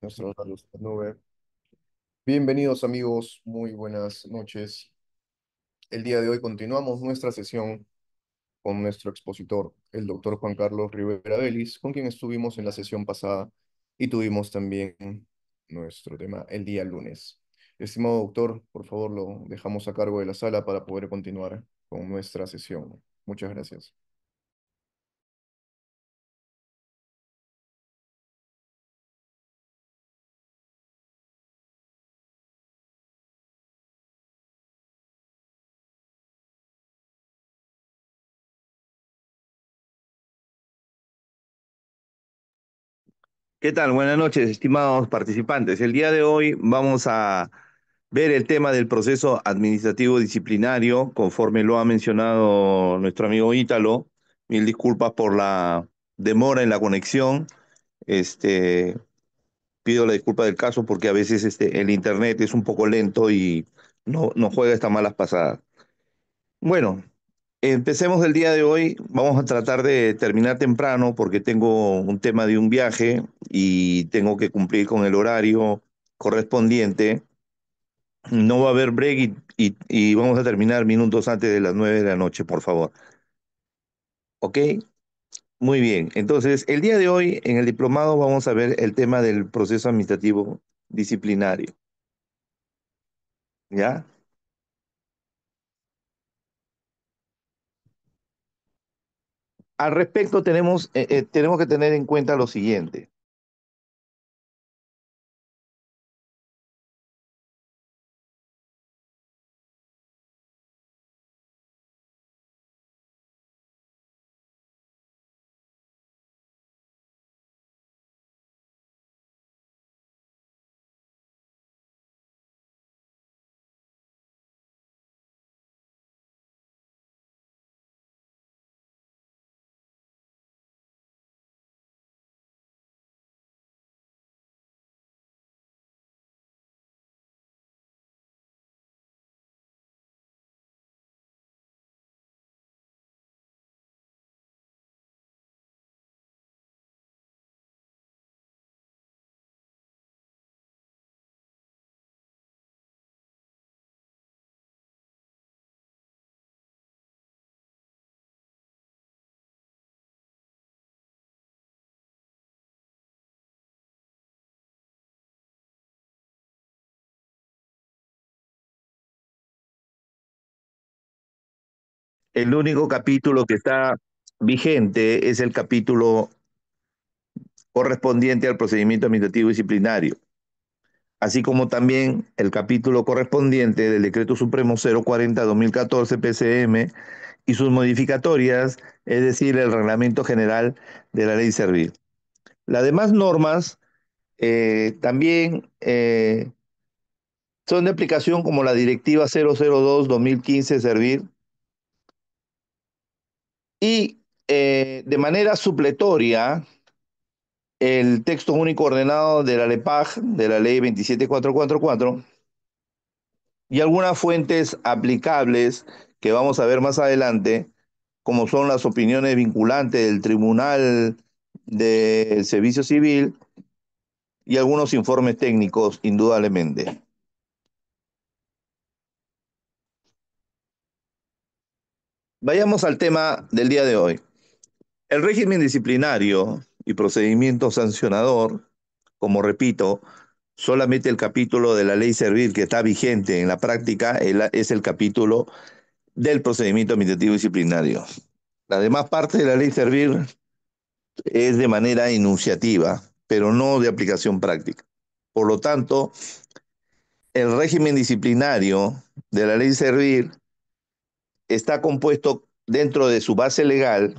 Nuestro Carlos Nube. Bienvenidos amigos, muy buenas noches. El día de hoy continuamos nuestra sesión con nuestro expositor, el doctor Juan Carlos Rivera Vélez, con quien estuvimos en la sesión pasada y tuvimos también nuestro tema el día lunes. Estimado doctor, por favor lo dejamos a cargo de la sala para poder continuar con nuestra sesión. Muchas gracias. ¿Qué tal? Buenas noches, estimados participantes. El día de hoy vamos a ver el tema del proceso administrativo disciplinario, conforme lo ha mencionado nuestro amigo Ítalo. Mil disculpas por la demora en la conexión. Este, pido la disculpa del caso porque a veces el internet es un poco lento y no juega estas malas pasadas. Bueno, empecemos el día de hoy. Vamos a tratar de terminar temprano porque tengo un tema de un viaje y tengo que cumplir con el horario correspondiente. No va a haber break y vamos a terminar minutos antes de las 9 de la noche, por favor. ¿Ok? Muy bien. Entonces, el día de hoy en el diplomado vamos a ver el tema del proceso administrativo disciplinario. ¿Ya? Al respecto, tenemos que tener en cuenta lo siguiente. El único capítulo que está vigente es el capítulo correspondiente al procedimiento administrativo disciplinario, así como también el capítulo correspondiente del Decreto Supremo 040-2014 PCM y sus modificatorias, es decir, el Reglamento General de la Ley Servil. Las demás normas también son de aplicación como la Directiva 002-2015 Servir y de manera supletoria el texto único ordenado de la LEPAJ, de la ley 27444, y algunas fuentes aplicables que vamos a ver más adelante, como son las opiniones vinculantes del Tribunal de Servicio Civil y algunos informes técnicos, indudablemente. Vayamos al tema del día de hoy. El régimen disciplinario y procedimiento sancionador, como repito, solamente el capítulo de la ley Servir que está vigente en la práctica es el capítulo del procedimiento administrativo disciplinario. La demás parte de la ley Servir es de manera enunciativa, pero no de aplicación práctica. Por lo tanto, el régimen disciplinario de la ley Servir está compuesto dentro de su base legal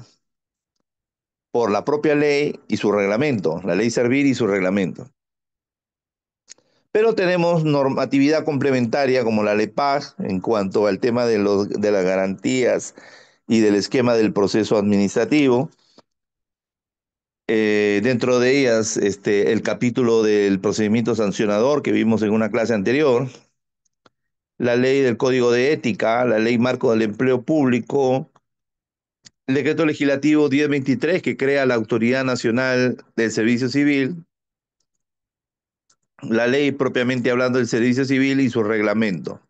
por la propia ley y su reglamento, la ley Servir y su reglamento. Pero tenemos normatividad complementaria como la LEPAG en cuanto al tema de las garantías y del esquema del proceso administrativo. Dentro de ellas, el capítulo del procedimiento sancionador que vimos en una clase anterior, la ley del Código de Ética, la ley marco del empleo público, el decreto legislativo 1023 que crea la Autoridad Nacional del Servicio Civil, la ley propiamente hablando del servicio civil y su reglamento.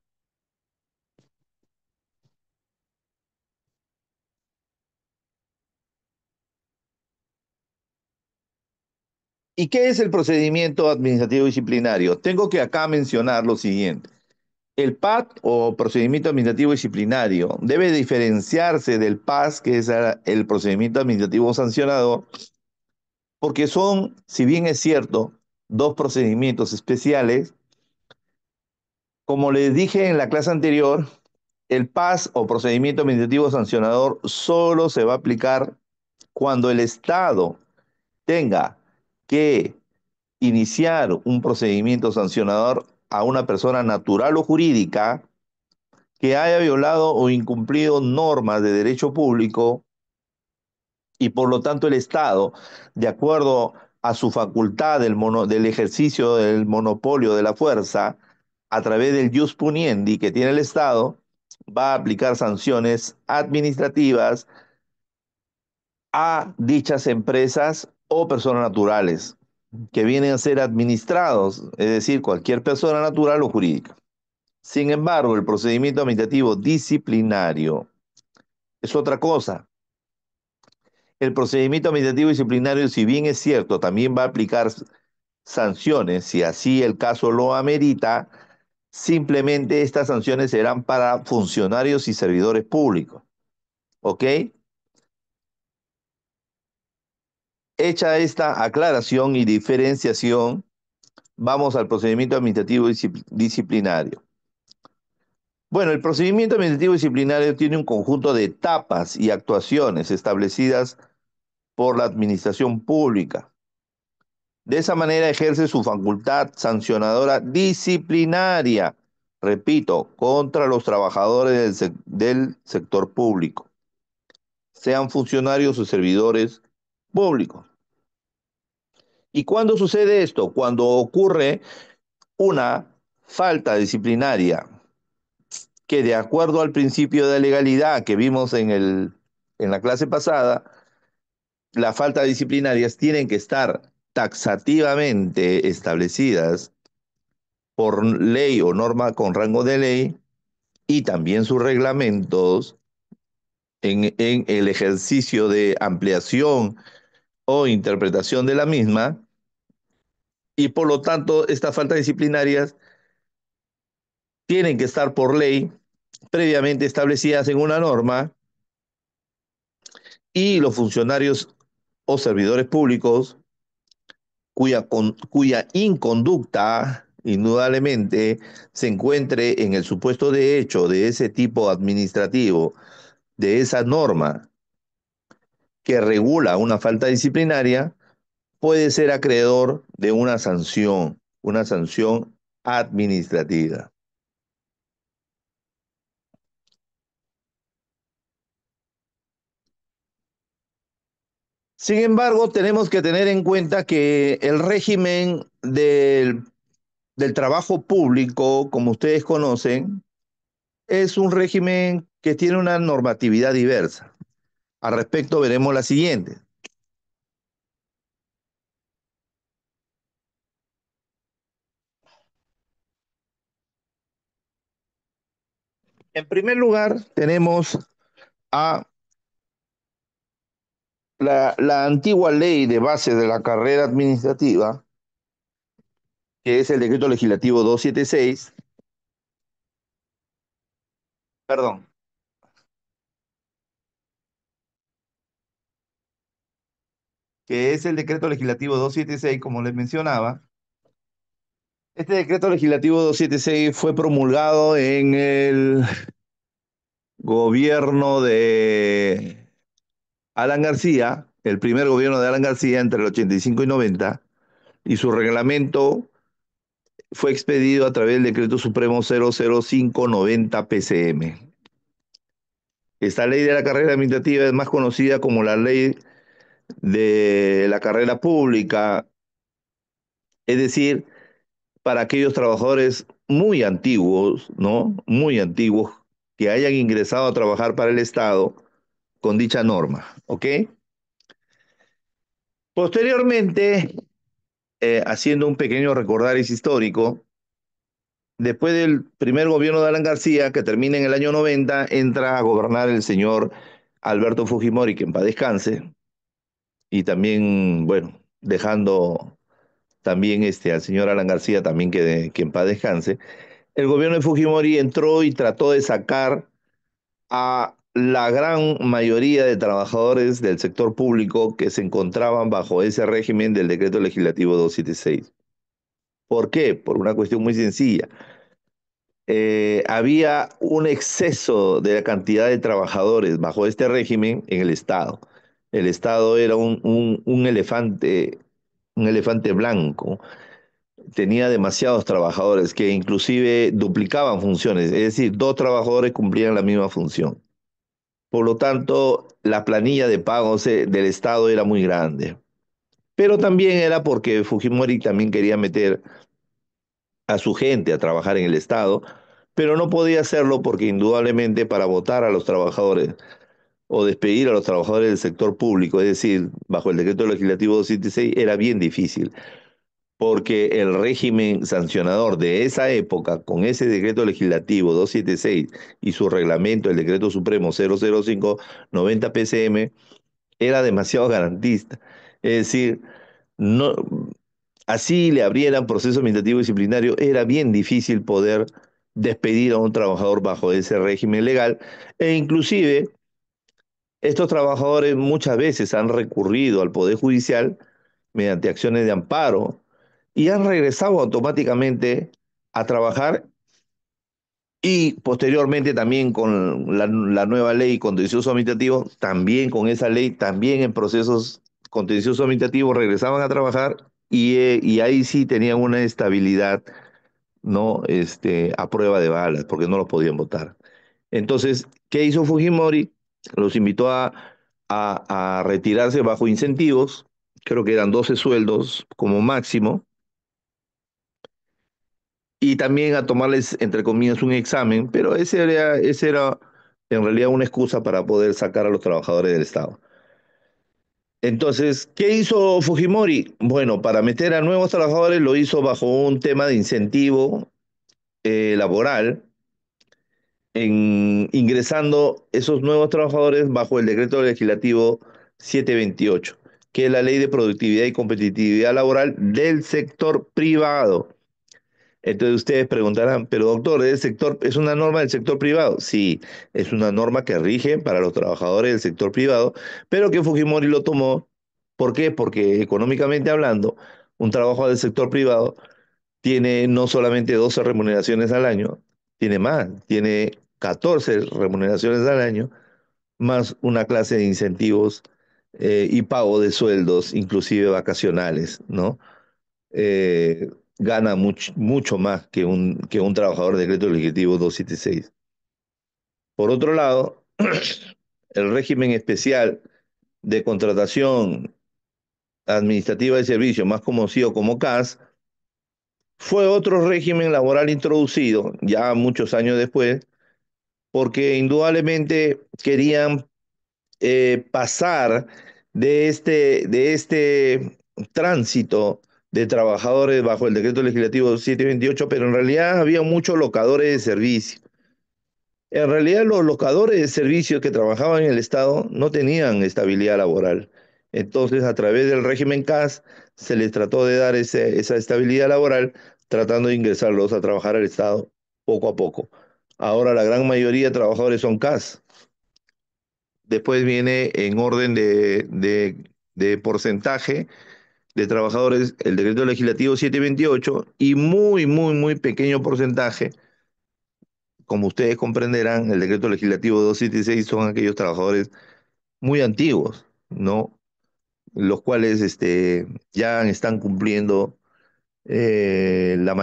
¿Y qué es el procedimiento administrativo disciplinario? Tengo que acá mencionar lo siguiente. El PAD o procedimiento administrativo disciplinario debe diferenciarse del PAS, que es el procedimiento administrativo sancionador, porque son, si bien es cierto, dos procedimientos especiales. Como les dije en la clase anterior, el PAS o procedimiento administrativo sancionador solo se va a aplicar cuando el Estado tenga que iniciar un procedimiento sancionador a una persona natural o jurídica que haya violado o incumplido normas de derecho público y por lo tanto el Estado, de acuerdo a su facultad del ejercicio del monopolio de la fuerza, a través del jus puniendi que tiene el Estado, va a aplicar sanciones administrativas a dichas empresas o personas naturales que vienen a ser administrados, es decir, cualquier persona natural o jurídica. Sin embargo, el procedimiento administrativo disciplinario es otra cosa. El procedimiento administrativo disciplinario, si bien es cierto, también va a aplicar sanciones, si así el caso lo amerita, simplemente estas sanciones serán para funcionarios y servidores públicos. ¿Ok? Hecha esta aclaración y diferenciación, vamos al procedimiento administrativo disciplinario. Bueno, el procedimiento administrativo disciplinario tiene un conjunto de etapas y actuaciones establecidas por la administración pública. De esa manera ejerce su facultad sancionadora disciplinaria, repito, contra los trabajadores del sector público, sean funcionarios o servidores públicos. ¿Y cuándo sucede esto? Cuando ocurre una falta disciplinaria que, de acuerdo al principio de legalidad que vimos en la clase pasada, las faltas disciplinarias tienen que estar taxativamente establecidas por ley o norma con rango de ley y también sus reglamentos en el ejercicio de ampliación o interpretación de la misma, y por lo tanto estas faltas disciplinarias tienen que estar por ley previamente establecidas en una norma, y los funcionarios o servidores públicos cuya inconducta indudablemente se encuentre en el supuesto de hecho de ese tipo administrativo, de esa norma que regula una falta disciplinaria, puede ser acreedor de una sanción administrativa. Sin embargo, tenemos que tener en cuenta que el régimen del trabajo público, como ustedes conocen, es un régimen que tiene una normatividad diversa. Al respecto veremos la siguiente. En primer lugar, tenemos a la antigua ley de base de la carrera administrativa, que es el decreto legislativo 276, perdón, que es el decreto legislativo 276, como les mencionaba. Este decreto legislativo 276 fue promulgado en el gobierno de Alan García, el primer gobierno de Alan García entre el 85 y 90, y su reglamento fue expedido a través del decreto supremo 00590 PCM. Esta ley de la carrera administrativa es más conocida como la ley de la carrera pública, es decir, para aquellos trabajadores muy antiguos, ¿no? Muy antiguos, que hayan ingresado a trabajar para el Estado con dicha norma, ¿ok? Posteriormente, haciendo un pequeño recordaris histórico. Después del primer gobierno de Alan García, que termina en el año 90, entra a gobernar el señor Alberto Fujimori, que en paz descanse, y también, bueno, dejando también al señor Alan García también que en paz descanse. El gobierno de Fujimori entró y trató de sacar a la gran mayoría de trabajadores del sector público que se encontraban bajo ese régimen del decreto legislativo 276. ¿Por qué? Por una cuestión muy sencilla. Había un exceso de la cantidad de trabajadores bajo este régimen en el Estado. El Estado era un elefante blanco. Tenía demasiados trabajadores que inclusive duplicaban funciones, es decir, dos trabajadores cumplían la misma función. Por lo tanto, la planilla de pagos del Estado era muy grande. Pero también era porque Fujimori también quería meter a su gente a trabajar en el Estado, pero no podía hacerlo porque indudablemente para votar a los trabajadores o despedir a los trabajadores del sector público, es decir, bajo el decreto legislativo 276, era bien difícil, porque el régimen sancionador de esa época, con ese decreto legislativo 276 y su reglamento, el decreto supremo 00590 PCM, era demasiado garantista. Es decir, no, así le abrieran proceso administrativo disciplinario, era bien difícil poder despedir a un trabajador bajo ese régimen legal e inclusive estos trabajadores muchas veces han recurrido al Poder Judicial mediante acciones de amparo y han regresado automáticamente a trabajar y posteriormente también con la nueva ley contencioso administrativo, también con esa ley, también en procesos contencioso administrativos regresaban a trabajar y ahí sí tenían una estabilidad, ¿no? A prueba de balas, porque no los podían votar. Entonces, ¿qué hizo Fujimori? Los invitó a retirarse bajo incentivos, creo que eran 12 sueldos como máximo, y también a tomarles, entre comillas, un examen, pero ese era en realidad una excusa para poder sacar a los trabajadores del Estado. Entonces, ¿qué hizo Fujimori? Bueno, para meter a nuevos trabajadores lo hizo bajo un tema de incentivo laboral, ingresando esos nuevos trabajadores bajo el decreto legislativo 728, que es la ley de productividad y competitividad laboral del sector privado. Entonces ustedes preguntarán, pero doctor, ¿es una norma del sector privado? Sí, es una norma que rige para los trabajadores del sector privado, pero que Fujimori lo tomó. ¿Por qué? Porque económicamente hablando, un trabajo del sector privado tiene no solamente 12 remuneraciones al año, tiene más, tiene 14 remuneraciones al año, más una clase de incentivos y pago de sueldos, inclusive vacacionales, ¿no? eh, Gana mucho más que un trabajador de decreto legislativo 276. Por otro lado, el régimen especial de contratación administrativa de servicio, más conocido como CAS, fue otro régimen laboral introducido ya muchos años después, porque indudablemente querían pasar de este tránsito de trabajadores bajo el decreto legislativo 728, pero en realidad había muchos locadores de servicio. En realidad los locadores de servicios que trabajaban en el Estado no tenían estabilidad laboral. Entonces, a través del régimen CAS, se les trató de dar esa estabilidad laboral, tratando de ingresarlos a trabajar al Estado poco a poco. Ahora la gran mayoría de trabajadores son CAS. Después viene en orden de porcentaje de trabajadores el decreto legislativo 728 y muy pequeño porcentaje, como ustedes comprenderán, el decreto legislativo 276 son aquellos trabajadores muy antiguos, ¿no? Los cuales ya están cumpliendo la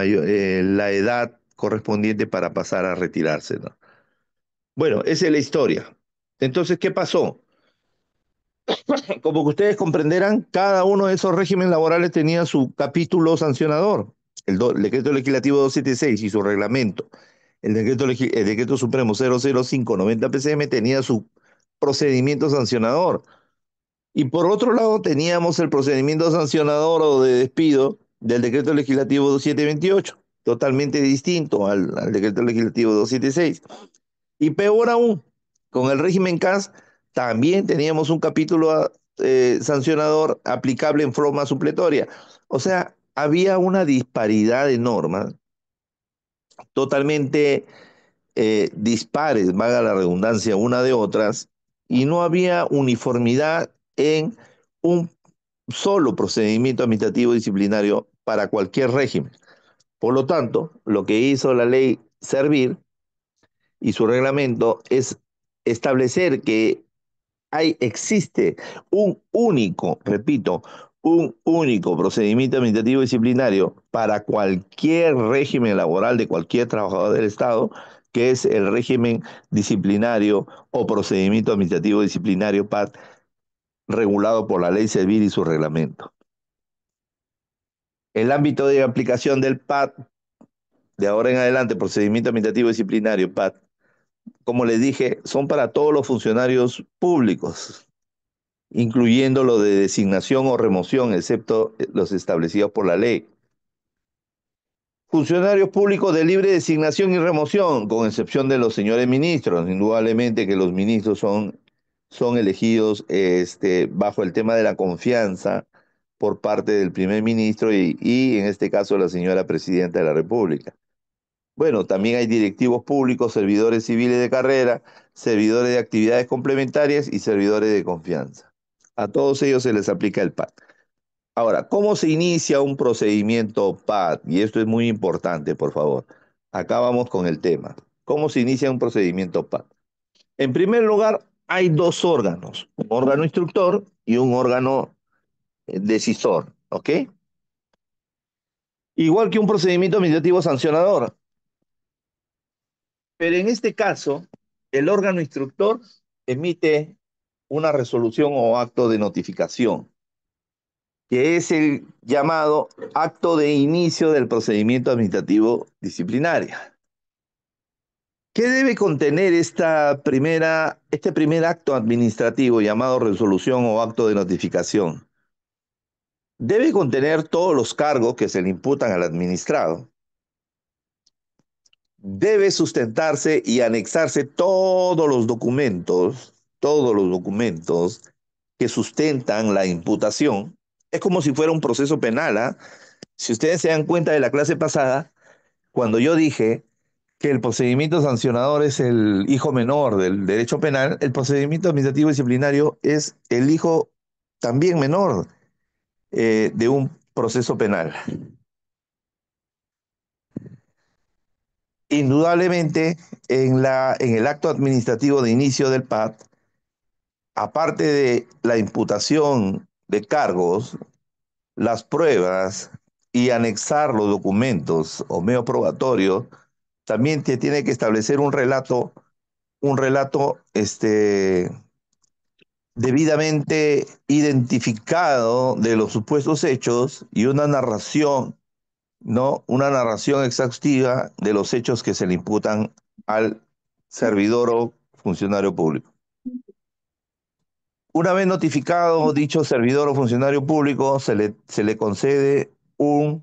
edad correspondiente para pasar a retirarse, ¿no? Bueno, esa es la historia. Entonces, ¿qué pasó? Como que ustedes comprenderán, cada uno de esos regímenes laborales tenía su capítulo sancionador. El decreto legislativo 276 y su reglamento. El decreto supremo 00590 PCM tenía su procedimiento sancionador. Y por otro lado teníamos el procedimiento sancionador o de despido del decreto legislativo 2728, totalmente distinto al decreto legislativo 276. Y peor aún, con el régimen CAS también teníamos un capítulo sancionador aplicable en forma supletoria. O sea, había una disparidad de normas totalmente dispares, valga la redundancia, una de otras, y no había uniformidad en un solo procedimiento administrativo disciplinario para cualquier régimen. Por lo tanto, lo que hizo la ley Servir y su reglamento es establecer que existe un único, repito, un único procedimiento administrativo disciplinario para cualquier régimen laboral de cualquier trabajador del Estado, que es el régimen disciplinario o procedimiento administrativo disciplinario PAD, regulado por la ley Servir y su reglamento. El ámbito de aplicación del PAD, de ahora en adelante, procedimiento administrativo disciplinario PAD, como les dije, son para todos los funcionarios públicos, incluyendo lo de designación o remoción, excepto los establecidos por la ley. Funcionarios públicos de libre designación y remoción, con excepción de los señores ministros. Indudablemente que los ministros son elegidos bajo el tema de la confianza por parte del primer ministro y en este caso la señora presidenta de la República. Bueno, también hay directivos públicos, servidores civiles de carrera, servidores de actividades complementarias y servidores de confianza. A todos ellos se les aplica el PAD. Ahora, ¿cómo se inicia un procedimiento PAD? Y esto es muy importante, por favor. Acá vamos con el tema. ¿Cómo se inicia un procedimiento PAD? En primer lugar, hay dos órganos, un órgano instructor y un órgano decisor, ¿ok? Igual que un procedimiento administrativo sancionador. Pero en este caso, el órgano instructor emite una resolución o acto de notificación, que es el llamado acto de inicio del procedimiento administrativo disciplinario. ¿Qué debe contener este primer acto administrativo llamado resolución o acto de notificación? Debe contener todos los cargos que se le imputan al administrado. Debe sustentarse y anexarse todos los documentos que sustentan la imputación. Es como si fuera un proceso penal, ¿ah? Si ustedes se dan cuenta de la clase pasada, cuando yo dije que el procedimiento sancionador es el hijo menor del derecho penal, el procedimiento administrativo disciplinario es el hijo también menor de un proceso penal. Indudablemente, en el acto administrativo de inicio del PAD, aparte de la imputación de cargos, las pruebas y anexar los documentos o medio probatorio, también te tiene que establecer un relato debidamente identificado de los supuestos hechos y una narración, ¿no? Una narración exhaustiva de los hechos que se le imputan al servidor o funcionario público. Una vez notificado dicho servidor o funcionario público, se le concede un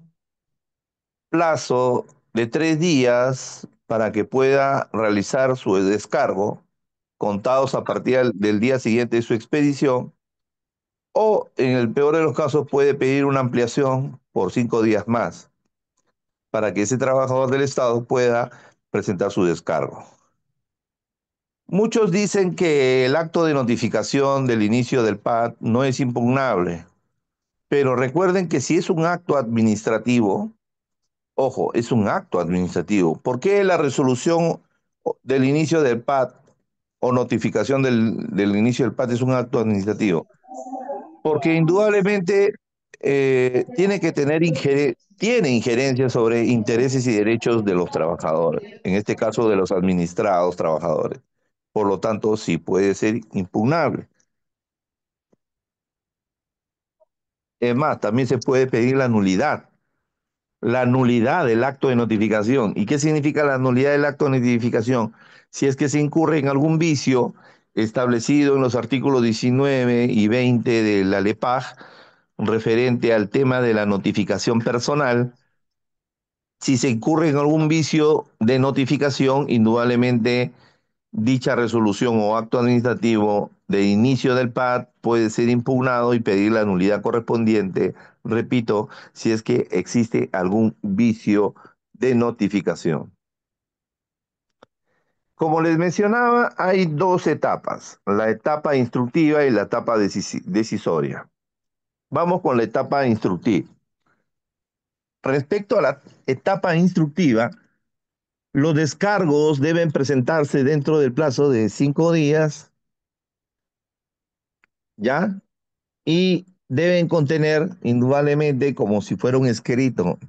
plazo de 3 días para que pueda realizar su descargo, contados a partir del día siguiente de su expedición, o en el peor de los casos puede pedir una ampliación por 5 días más para que ese trabajador del Estado pueda presentar su descargo. Muchos dicen que el acto de notificación del inicio del PAD no es impugnable, pero recuerden que si es un acto administrativo, ojo, es un acto administrativo. ¿Por qué la resolución del inicio del PAD o notificación del inicio del PAD es un acto administrativo? Porque indudablemente tiene que tiene injerencia sobre intereses y derechos de los trabajadores, en este caso de los administrados trabajadores. Por lo tanto, sí puede ser impugnable. Es más, también se puede pedir la nulidad del acto de notificación. ¿Y qué significa la nulidad del acto de notificación? Si es que se incurre en algún vicio establecido en los artículos 19 y 20 de la LEPAJ, referente al tema de la notificación personal. Si se incurre en algún vicio de notificación, indudablemente dicha resolución o acto administrativo de inicio del PAD puede ser impugnado y pedir la nulidad correspondiente, repito, si es que existe algún vicio de notificación. Como les mencionaba, hay dos etapas, la etapa instructiva y la etapa decisoria. Vamos con la etapa instructiva. Respecto a la etapa instructiva, los descargos deben presentarse dentro del plazo de 5 días, ¿ya? Y deben contener, indudablemente, como si fuera un escrito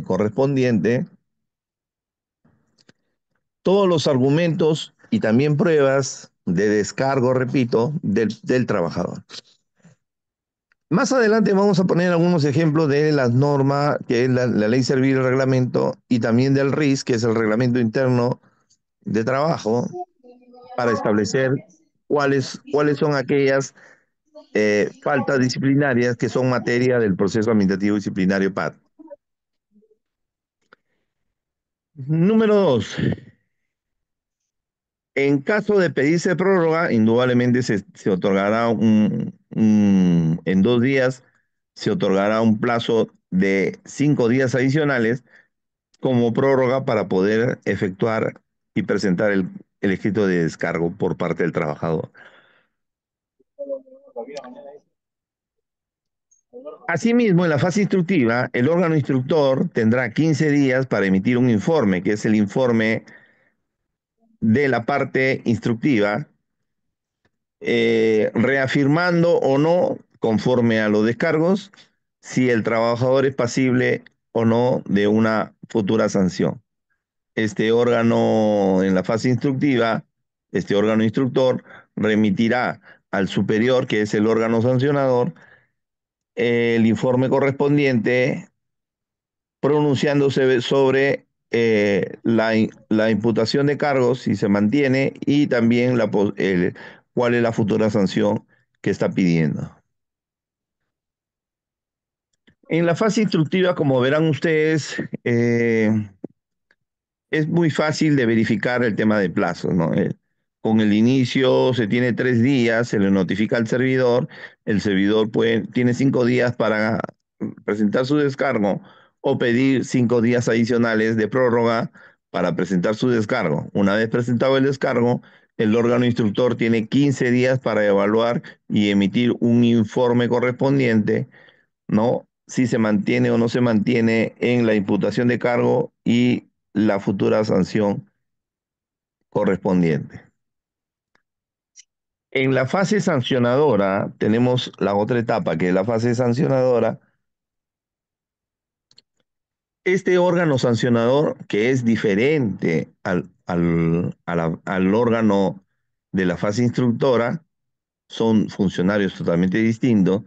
correspondiente, todos los argumentos y también pruebas de descargo, repito, del trabajador. Más adelante vamos a poner algunos ejemplos de las normas, que es la ley servil, el reglamento, y también del RIS, que es el reglamento interno de trabajo, para establecer cuáles son aquellas faltas disciplinarias que son materia del proceso administrativo disciplinario PAD. Número 2. En caso de pedirse prórroga, indudablemente se otorgará en 2 días, se otorgará un plazo de 5 días adicionales como prórroga para poder efectuar y presentar el escrito de descargo por parte del trabajador. Asimismo, en la fase instructiva, el órgano instructor tendrá 15 días para emitir un informe, que es el informe de la parte instructiva, reafirmando o no, conforme a los descargos, si el trabajador es pasible o no de una futura sanción. Este órgano en la fase instructiva, este órgano instructor, remitirá al superior, que es el órgano sancionador, el informe correspondiente pronunciándose sobre la imputación de cargos, si se mantiene, y también cuál es la futura sanción que está pidiendo. En la fase instructiva, como verán ustedes, es muy fácil de verificar el tema de plazos, ¿no? Con el inicio se tiene 3 días, se le notifica al servidor, el servidor tiene 5 días para presentar su descargo o pedir 5 días adicionales de prórroga para presentar su descargo. Una vez presentado el descargo, el órgano instructor tiene 15 días para evaluar y emitir un informe correspondiente, ¿no? Si se mantiene o no se mantiene en la imputación de cargo y la futura sanción correspondiente. En la fase sancionadora tenemos la otra etapa, que es la fase sancionadora. Este órgano sancionador, que es diferente al órgano de la fase instructora, son funcionarios totalmente distintos.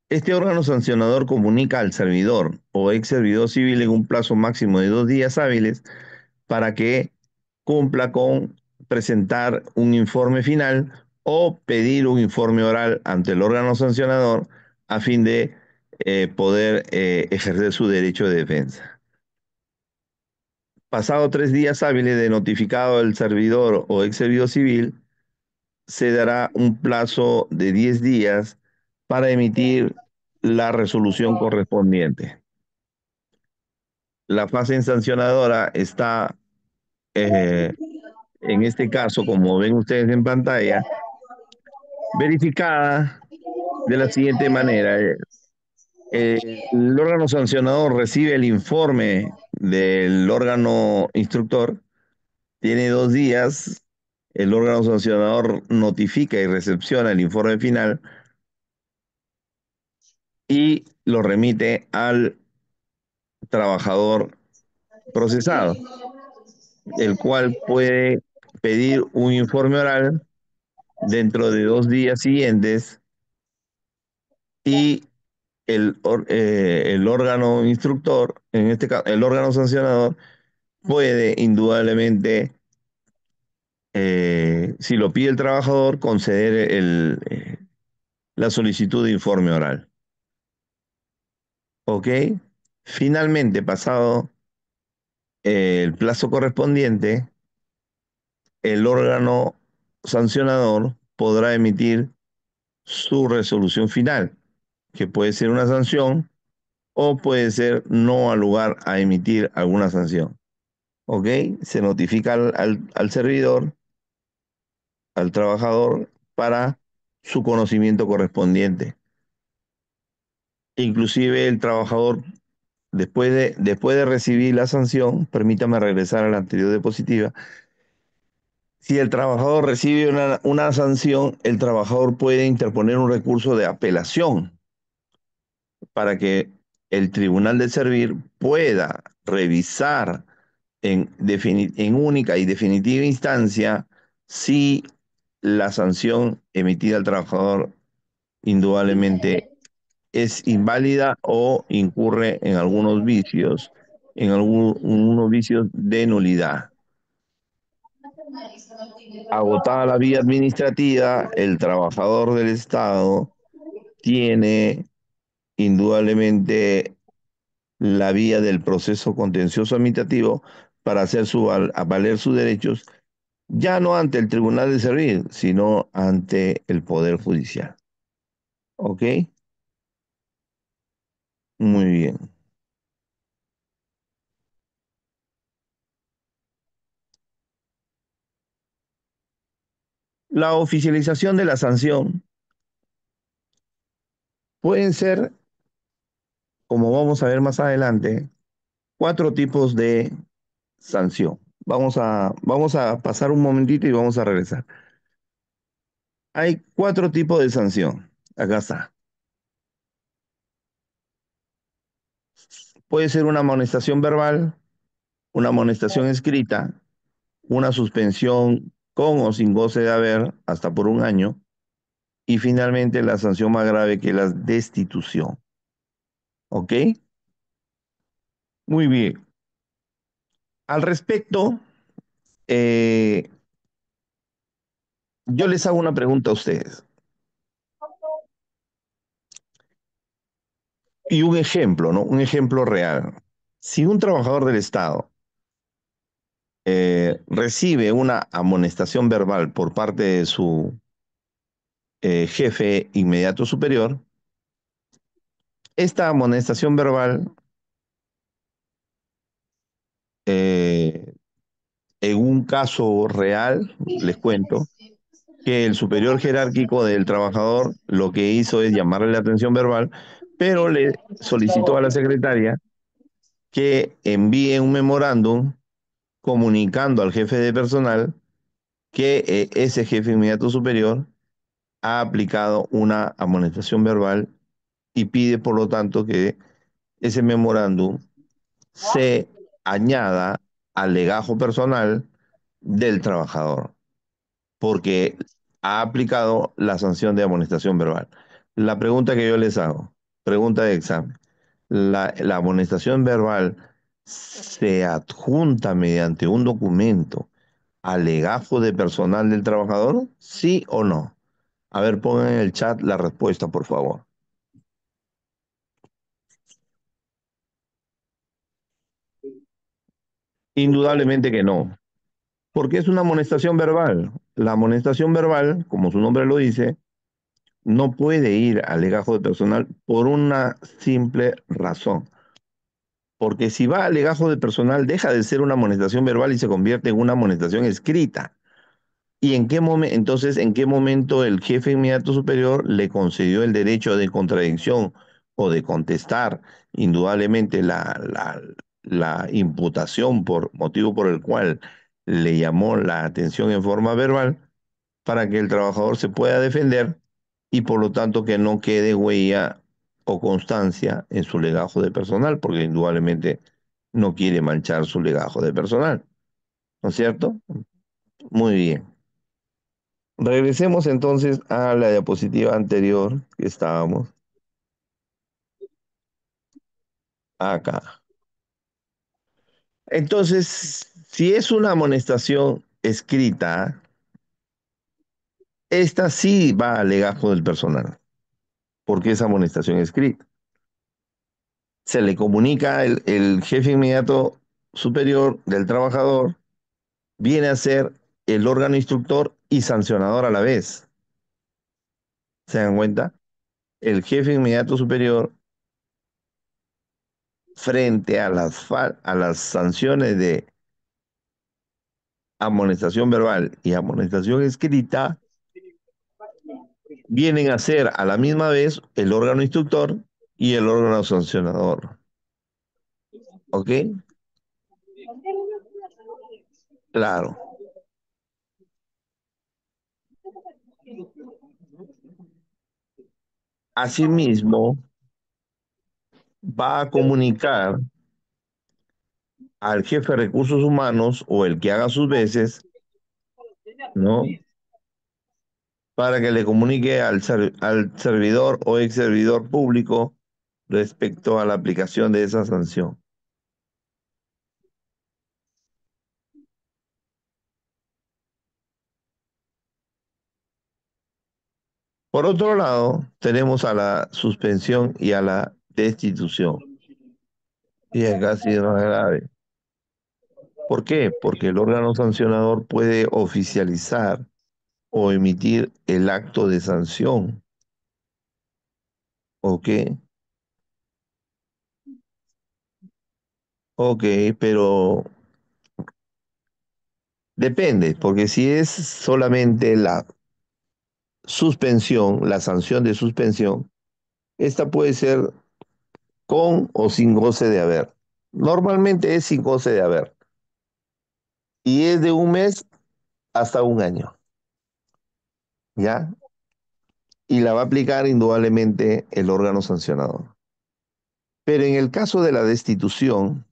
Este órgano sancionador comunica al servidor o ex servidor civil en un plazo máximo de 2 días hábiles para que cumpla con presentar un informe final o pedir un informe oral ante el órgano sancionador a fin de poder ejercer su derecho de defensa. Pasado 3 días hábiles de notificado del servidor o ex servidor civil, se dará un plazo de 10 días para emitir la resolución correspondiente. La fase sancionadora está, eh, en este caso, como ven ustedes en pantalla, verificada de la siguiente manera. El órgano sancionador recibe el informe del órgano instructor, tiene 2 días, el órgano sancionador notifica y recepciona el informe final y lo remite al trabajador procesado, el cual puede pedir un informe oral dentro de 2 días siguientes y el órgano instructor, en este caso el órgano sancionador, puede indudablemente, si lo pide el trabajador, conceder la solicitud de informe oral. ¿ok? Finalmente, pasado el plazo correspondiente, el órgano sancionador podrá emitir su resolución final, que puede ser una sanción o puede ser no al lugar a emitir alguna sanción. ¿Ok? Se notifica al servidor, al trabajador, para su conocimiento correspondiente. Inclusive el trabajador, después de recibir la sanción, permítame regresar a la anterior diapositiva, si el trabajador recibe una sanción, el trabajador puede interponer un recurso de apelación para que el Tribunal de Servir pueda revisar en única y definitiva instancia si la sanción emitida al trabajador indudablemente es inválida o incurre en algunos vicios de nulidad. Agotada la vía administrativa, el trabajador del Estado tiene indudablemente la vía del proceso contencioso administrativo para hacer a valer sus derechos, ya no ante el Tribunal de Servir, sino ante el Poder Judicial. ¿Ok? Muy bien. La oficialización de la sanción pueden ser, como vamos a ver más adelante, cuatro tipos de sanción. Vamos a pasar un momentito y vamos a regresar. Hay cuatro tipos de sanción. Acá está. Puede ser una amonestación verbal, una amonestación escrita, una suspensión con o sin goce de haber hasta por un año y finalmente la sanción más grave que es la destitución. ¿Ok? Muy bien. Al respecto, eh, yo les hago una pregunta a ustedes y un ejemplo, ¿no? Un ejemplo real. Si un trabajador del Estado recibe una amonestación verbal por parte de su jefe inmediato superior, esta amonestación verbal, eh, en un caso real, les cuento, que el superior jerárquico del trabajador lo que hizo es llamarle la atención verbal, pero le solicitó a la secretaria que envíe un memorándum comunicando al jefe de personal que ese jefe inmediato superior ha aplicado una amonestación verbal y pide, por lo tanto, que ese memorándum se añada al legajo personal del trabajador, porque ha aplicado la sanción de amonestación verbal. La pregunta que yo les hago, pregunta de examen, ¿la amonestación verbal se adjunta mediante un documento al legajo de personal del trabajador? ¿Sí o no? A ver, pongan en el chat la respuesta, por favor. Indudablemente que no, porque es una amonestación verbal. La amonestación verbal, como su nombre lo dice, no puede ir al legajo de personal por una simple razón. Porque si va al legajo de personal, deja de ser una amonestación verbal y se convierte en una amonestación escrita. ¿Y en qué momento el jefe inmediato superior le concedió el derecho de contradicción o de contestar indudablemente la imputación por motivo por el cual le llamó la atención en forma verbal para que el trabajador se pueda defender y por lo tanto que no quede huella o constancia en su legajo de personal, porque indudablemente no quiere manchar su legajo de personal, ¿no es cierto? Muy bien. Regresemos entonces a la diapositiva anterior que estábamos acá. Entonces, si es una amonestación escrita, esta sí va al legajo del personal, porque es amonestación escrita. Se le comunica el jefe inmediato superior del trabajador, viene a ser el órgano instructor y sancionador a la vez. ¿Se dan cuenta? El jefe inmediato superior, frente a a las sanciones de amonestación verbal y amonestación escrita, vienen a ser a la misma vez el órgano instructor y el órgano sancionador. ¿Ok? Claro. Asimismo, va a comunicar al jefe de recursos humanos o el que haga sus veces, ¿no? Para que le comunique al servidor o ex servidor público respecto a la aplicación de esa sanción. Por otro lado, tenemos a la suspensión y a la destitución. Y acá sí es más grave. ¿Por qué? Porque el órgano sancionador puede oficializar o emitir el acto de sanción. ¿Ok? Ok, pero depende, porque si es solamente la suspensión, la sanción de suspensión, esta puede ser con o sin goce de haber. Normalmente es sin goce de haber y es de un mes hasta un año, ¿ya? Y la va a aplicar indudablemente el órgano sancionador. Pero en el caso de la destitución,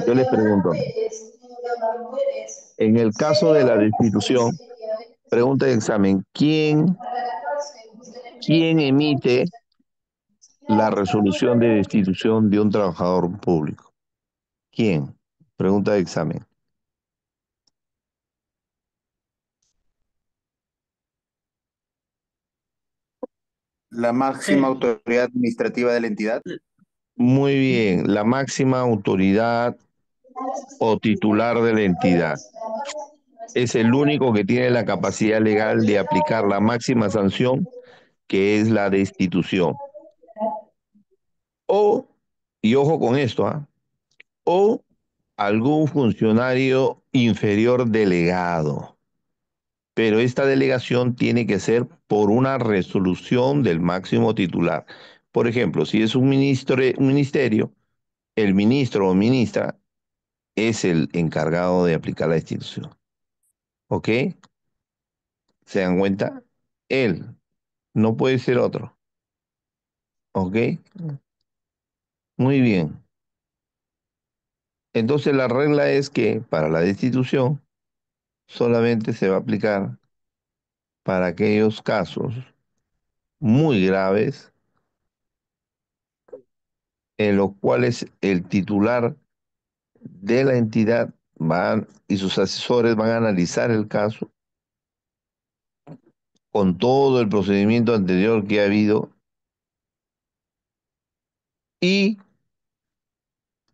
yo les pregunto, en el caso de la destitución, pregunta de examen, ¿quién emite la resolución de destitución de un trabajador público? ¿Quién? Pregunta de examen. La máxima autoridad administrativa de la entidad. Muy bien, la máxima autoridad o titular de la entidad. Es el único que tiene la capacidad legal de aplicar la máxima sanción, que es la destitución. O, y ojo con esto, ¿ah? O algún funcionario inferior delegado. Pero esta delegación tiene que ser por una resolución del máximo titular. Por ejemplo, si es un ministerio, el ministro o ministra es el encargado de aplicar la institución. ¿Ok? ¿Se dan cuenta? Él, no puede ser otro. ¿Ok? Muy bien. Entonces la regla es que para la destitución solamente se va a aplicar para aquellos casos muy graves en los cuales el titular de la entidad y sus asesores van a analizar el caso con todo el procedimiento anterior que ha habido y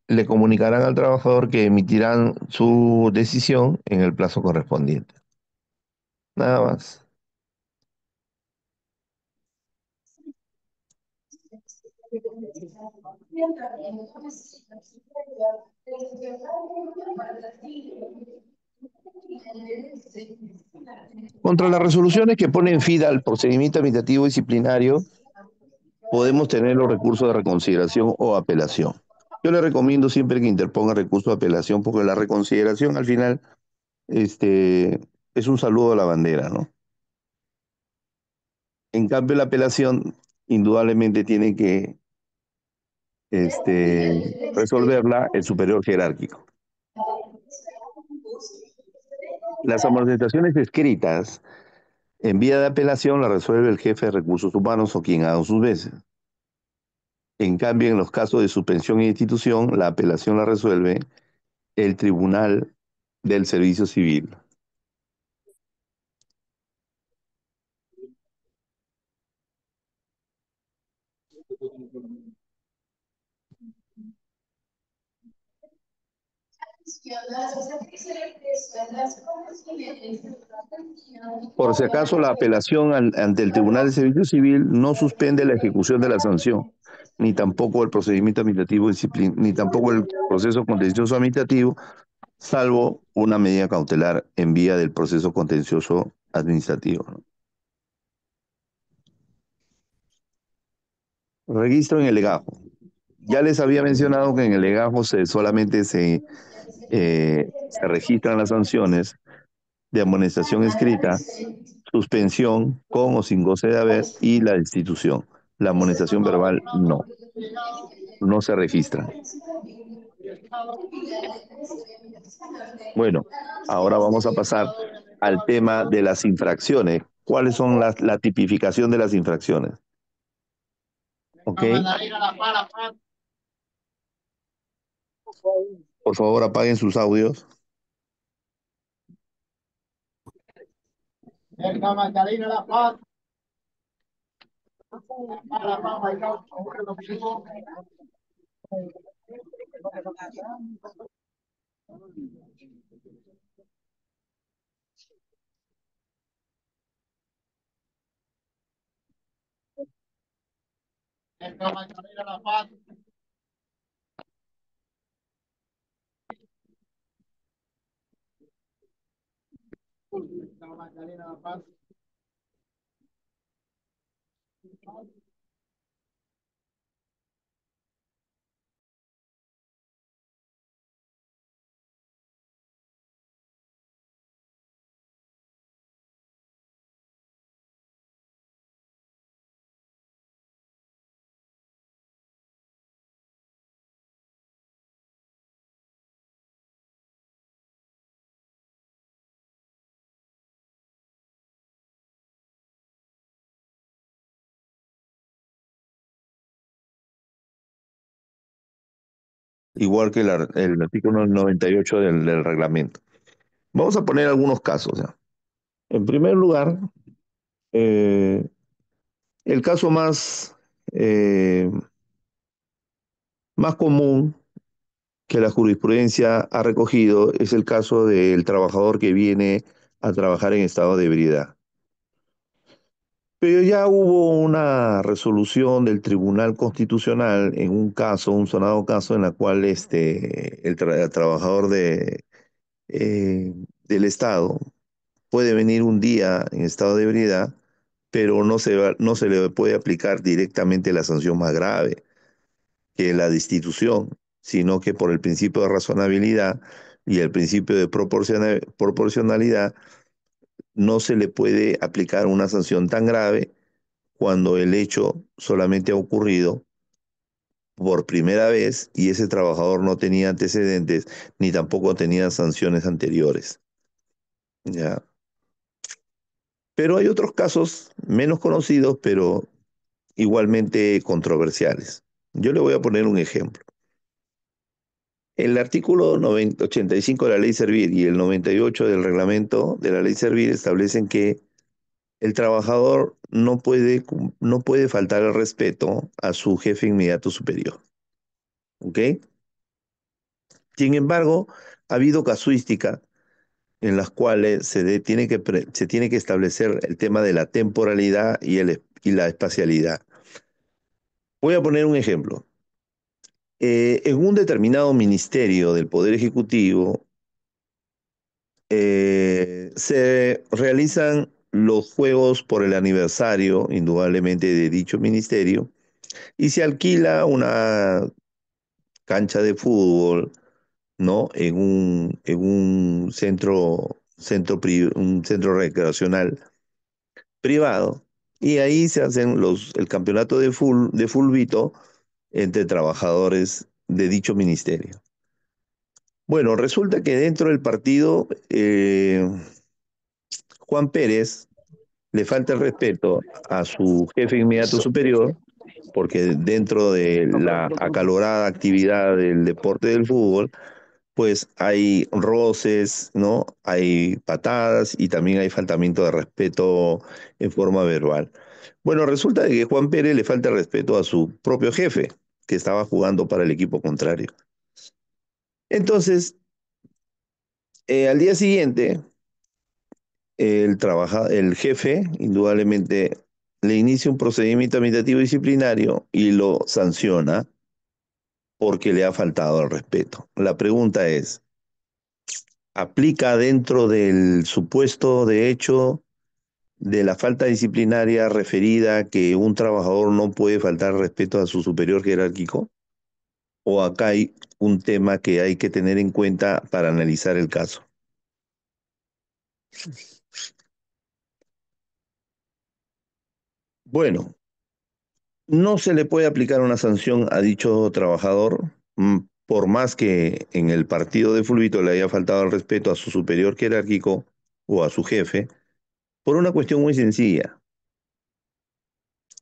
le comunicarán al trabajador que emitirán su decisión en el plazo correspondiente. Nada más. Contra las resoluciones que ponen fin al procedimiento administrativo disciplinario, podemos tener los recursos de reconsideración o apelación. Yo le recomiendo siempre que interponga recurso de apelación, porque la reconsideración al final es un saludo a la bandera, ¿no? En cambio, la apelación indudablemente tiene que resolverla el superior jerárquico. Las amonestaciones escritas en vía de apelación la resuelve el jefe de recursos humanos o quien haga sus veces. En cambio, en los casos de suspensión y destitución, la apelación la resuelve el Tribunal del Servicio Civil. Por si acaso, la apelación ante el Tribunal de Servicio Civil no suspende la ejecución de la sanción, ni tampoco el procedimiento administrativo ni tampoco el proceso contencioso administrativo, salvo una medida cautelar en vía del proceso contencioso administrativo, ¿no? Registro en el legajo. Ya les había mencionado que en el legajo solamente se registran las sanciones de amonestación escrita, suspensión con o sin goce de haber y la destitución. La amonestación verbal no se registran. Bueno, ahora vamos a pasar al tema de las infracciones. ¿Cuáles son la tipificación de las infracciones? ¿Ok? Por favor, apaguen sus audios. Igual que el artículo 98 del reglamento. Vamos a poner algunos casos, ¿ya? En primer lugar, eh, el caso eh, más común que la jurisprudencia ha recogido es el caso del trabajador que viene a trabajar en estado de ebriedad. Pero ya hubo una resolución del Tribunal Constitucional en un caso, un sonado caso, en la cual el trabajador del Estado puede venir un día en estado de ebriedad, pero no se le puede aplicar directamente la sanción más grave, que es la destitución, sino que por el principio de razonabilidad y el principio de proporcionalidad no se le puede aplicar una sanción tan grave cuando el hecho solamente ha ocurrido por primera vez y ese trabajador no tenía antecedentes ni tampoco tenía sanciones anteriores. ¿Ya? Pero hay otros casos menos conocidos, pero igualmente controversiales. Yo le voy a poner un ejemplo. El artículo 85 de la Ley Servir y el 98 del reglamento de la Ley Servir establecen que el trabajador no puede faltar el respeto a su jefe inmediato superior. ¿Ok? Sin embargo, ha habido casuística en las cuales se tiene que establecer el tema de la temporalidad y la espacialidad. Voy a poner un ejemplo. En un determinado ministerio del Poder Ejecutivo se realizan los juegos por el aniversario, indudablemente, de dicho ministerio, y se alquila una cancha de fútbol, ¿no? Un centro recreacional privado, y ahí se hacen el campeonato de fulbito entre trabajadores de dicho ministerio. Bueno, resulta que dentro del partido, Juan Pérez le falta el respeto a su jefe inmediato superior, porque dentro de la acalorada actividad del deporte del fútbol, pues hay roces, ¿no? Hay patadas y también hay faltamiento de respeto en forma verbal. Bueno, resulta que Juan Pérez le falta el respeto a su propio jefe, que estaba jugando para el equipo contrario. Entonces, Al día siguiente, el jefe, indudablemente, le inicia un procedimiento administrativo disciplinario y lo sanciona porque le ha faltado al respeto. La pregunta es, ¿aplica dentro del supuesto de hecho de la falta disciplinaria referida que un trabajador no puede faltar respeto a su superior jerárquico? ¿O acá hay un tema que hay que tener en cuenta para analizar el caso? Bueno, no se le puede aplicar una sanción a dicho trabajador, por más que en el partido de Fulvito le haya faltado el respeto a su superior jerárquico o a su jefe, por una cuestión muy sencilla,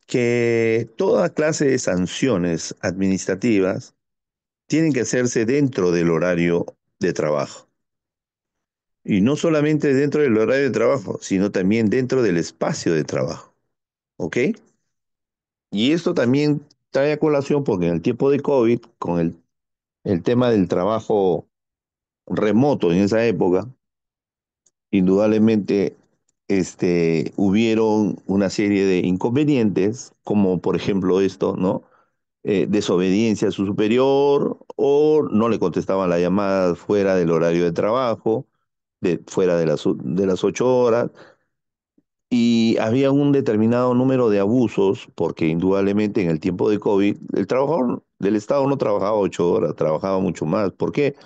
que toda clase de sanciones administrativas tienen que hacerse dentro del horario de trabajo. Y no solamente dentro del horario de trabajo, sino también dentro del espacio de trabajo. ¿Ok? Y esto también trae a colación porque en el tiempo de COVID, con el tema del trabajo remoto en esa época, indudablemente hubieron una serie de inconvenientes, como por ejemplo esto, ¿no? Desobediencia a su superior o no le contestaban la llamada fuera del horario de trabajo, fuera de las 8 horas, y había un determinado número de abusos, porque indudablemente en el tiempo de COVID el trabajador del Estado no trabajaba 8 horas, trabajaba mucho más. ¿Por qué?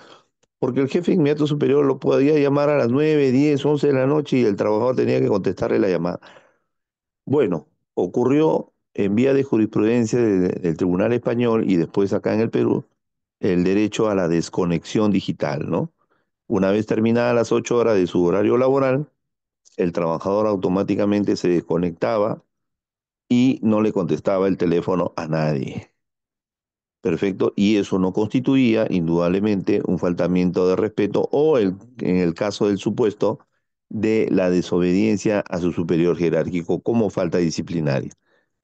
Porque el jefe inmediato superior lo podía llamar a las 9, 10, 11 de la noche y el trabajador tenía que contestarle la llamada. Bueno, ocurrió en vía de jurisprudencia del Tribunal Español y después acá en el Perú el derecho a la desconexión digital, ¿no? Una vez terminadas las 8 horas de su horario laboral, el trabajador automáticamente se desconectaba y no le contestaba el teléfono a nadie. Perfecto, y eso no constituía indudablemente un faltamiento de respeto o en el caso del supuesto de la desobediencia a su superior jerárquico como falta disciplinaria.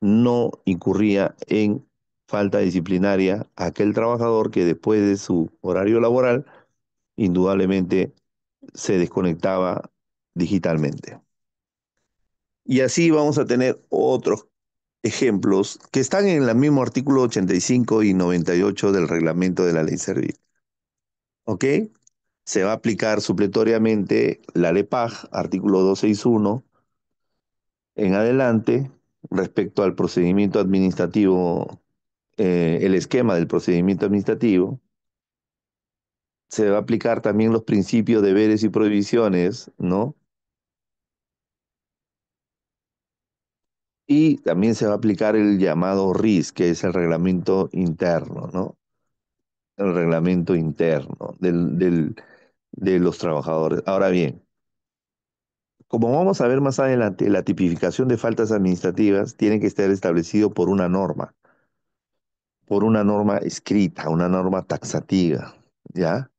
No incurría en falta disciplinaria aquel trabajador que después de su horario laboral indudablemente se desconectaba digitalmente. Y así vamos a tener otros ejemplos que están en el mismo artículo 85 y 98 del reglamento de la ley Servil. ¿Ok? Se va a aplicar supletoriamente la LEPAJ, artículo 261, en adelante, respecto al procedimiento administrativo, el esquema del procedimiento administrativo. Se va a aplicar también los principios, deberes y prohibiciones, ¿no? Y también se va a aplicar el llamado RIS, que es el reglamento interno, ¿no? El reglamento interno de los trabajadores. Ahora bien, como vamos a ver más adelante, la tipificación de faltas administrativas tiene que estar establecido por una norma escrita, una norma taxativa, ¿ya?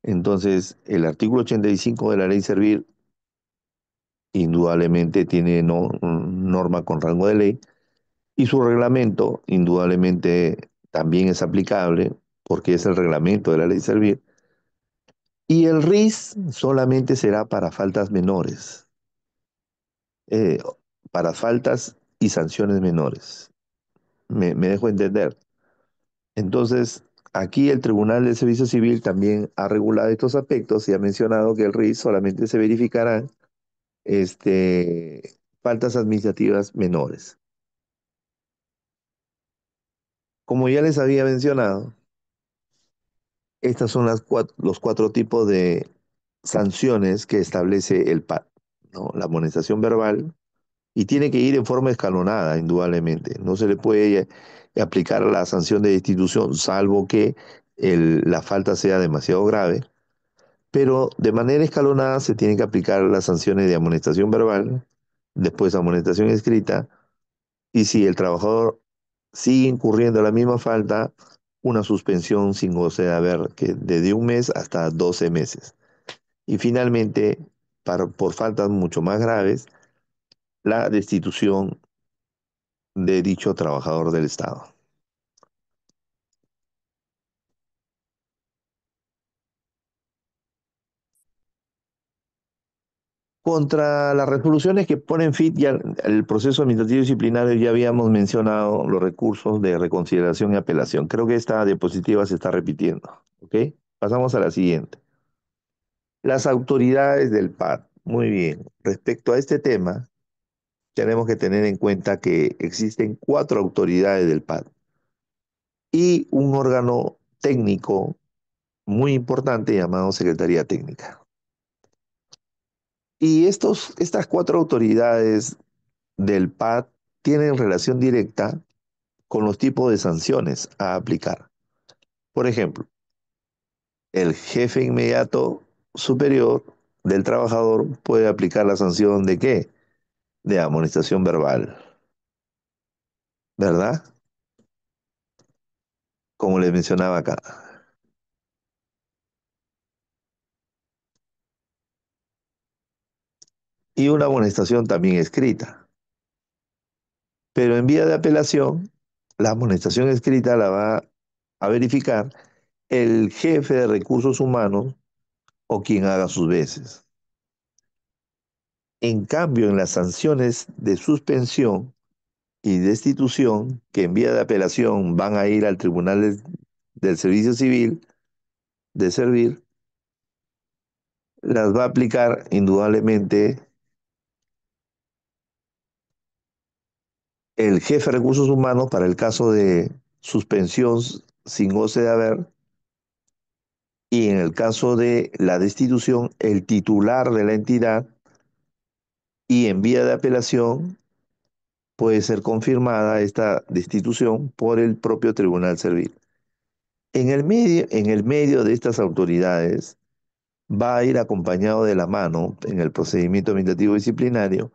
Entonces, el artículo 85 de la ley Servir indudablemente tiene norma con rango de ley y su reglamento indudablemente también es aplicable porque es el reglamento de la ley Servir. Y el RIS solamente será para faltas menores, eh, para faltas y sanciones menores. Me dejo entender. Entonces, aquí el Tribunal del Servicio Civil también ha regulado estos aspectos y ha mencionado que el RIS solamente se verificarán faltas administrativas menores. Como ya les había mencionado, estas son los cuatro tipos de sanciones que establece el PAD, ¿no? La amonestación verbal, y tiene que ir en forma escalonada, indudablemente. No se le puede aplicar la sanción de destitución, salvo que la falta sea demasiado grave, pero de manera escalonada se tienen que aplicar las sanciones de amonestación verbal, después amonestación escrita, y si el trabajador sigue incurriendo en la misma falta, una suspensión sin goce de haber, que desde 1 mes hasta 12 meses. Y finalmente, por faltas mucho más graves, la destitución de dicho trabajador del Estado. Contra las resoluciones que ponen fin ya el proceso administrativo disciplinario, ya habíamos mencionado los recursos de reconsideración y apelación. Creo que esta diapositiva se está repitiendo. ¿Ok? Pasamos a la siguiente. Las autoridades del PAD. Muy bien. Respecto a este tema, tenemos que tener en cuenta que existen cuatro autoridades del PAD y un órgano técnico muy importante llamado Secretaría Técnica. Y estas cuatro autoridades del PAD tienen relación directa con los tipos de sanciones a aplicar. Por ejemplo, el jefe inmediato superior del trabajador puede aplicar la sanción de ¿qué? De amonestación verbal, ¿verdad? Como les mencionaba acá. Y una amonestación también escrita. Pero en vía de apelación, la amonestación escrita la va a verificar el jefe de recursos humanos o quien haga sus veces. En cambio, en las sanciones de suspensión y destitución, que en vía de apelación van a ir al Tribunal del Servicio Civil de Servir, las va a aplicar indudablemente el jefe de recursos humanos para el caso de suspensión sin goce de haber, y en el caso de la destitución, el titular de la entidad, y en vía de apelación puede ser confirmada esta destitución por el propio Tribunal Servil. En el medio de estas autoridades va a ir acompañado de la mano en el procedimiento administrativo disciplinario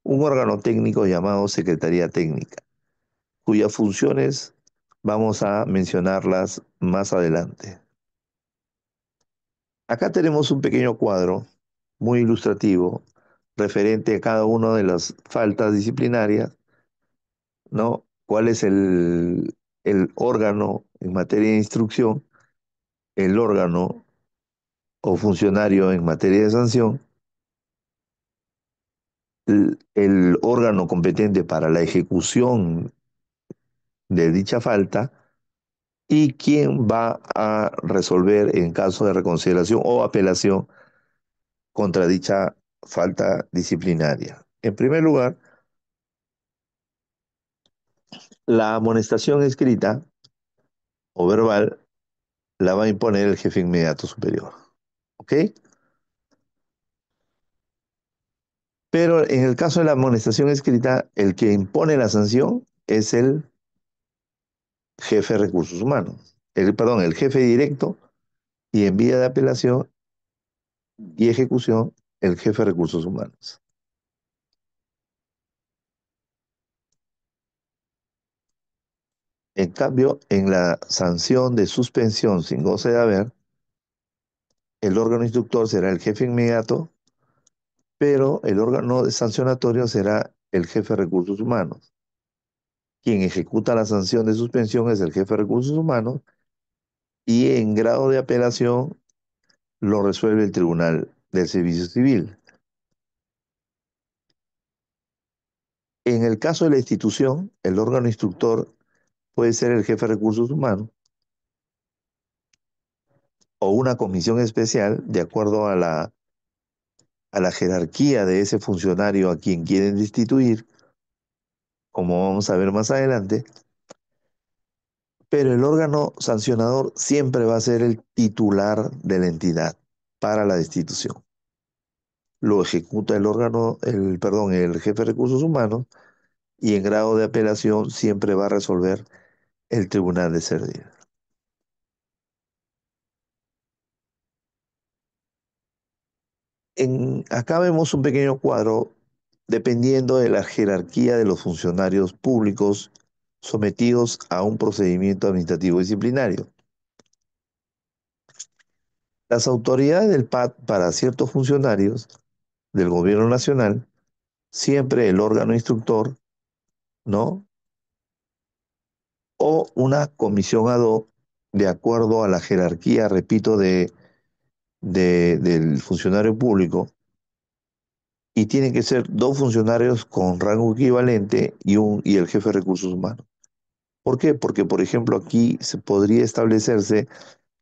un órgano técnico llamado Secretaría Técnica, cuyas funciones vamos a mencionarlas más adelante. Acá tenemos un pequeño cuadro muy ilustrativo referente a cada una de las faltas disciplinarias, ¿no? ¿Cuál es el órgano en materia de instrucción, el órgano o funcionario en materia de sanción, el órgano competente para la ejecución de dicha falta y quién va a resolver en caso de reconsideración o apelación contra dicha falta disciplinaria? En primer lugar, la amonestación escrita o verbal la va a imponer el jefe inmediato superior. ¿Ok? Pero en el caso de la amonestación escrita, el que impone la sanción es el jefe de recursos humanos. Perdón, el jefe directo, y en vía de apelación y ejecución, el jefe de recursos humanos. En cambio, en la sanción de suspensión sin goce de haber, el órgano instructor será el jefe inmediato, pero el órgano sancionatorio será el jefe de recursos humanos. Quien ejecuta la sanción de suspensión es el jefe de recursos humanos y en grado de apelación lo resuelve el Tribunal del Servicio Civil. En el caso de la institución, el órgano instructor puede ser el jefe de recursos humanos o una comisión especial de acuerdo a la jerarquía de ese funcionario a quien quieren destituir, como vamos a ver más adelante, pero el órgano sancionador siempre va a ser el titular de la entidad para la destitución. Lo ejecuta el jefe de recursos humanos y en grado de apelación siempre va a resolver el tribunal de servicio. Acá vemos un pequeño cuadro dependiendo de la jerarquía de los funcionarios públicos sometidos a un procedimiento administrativo disciplinario. Las autoridades del PAD para ciertos funcionarios del gobierno nacional, siempre el órgano instructor, ¿no? O una comisión ad hoc de acuerdo a la jerarquía, repito, del funcionario público, y tienen que ser dos funcionarios con rango equivalente y el jefe de recursos humanos. ¿Por qué? Porque, por ejemplo, aquí se podría establecerse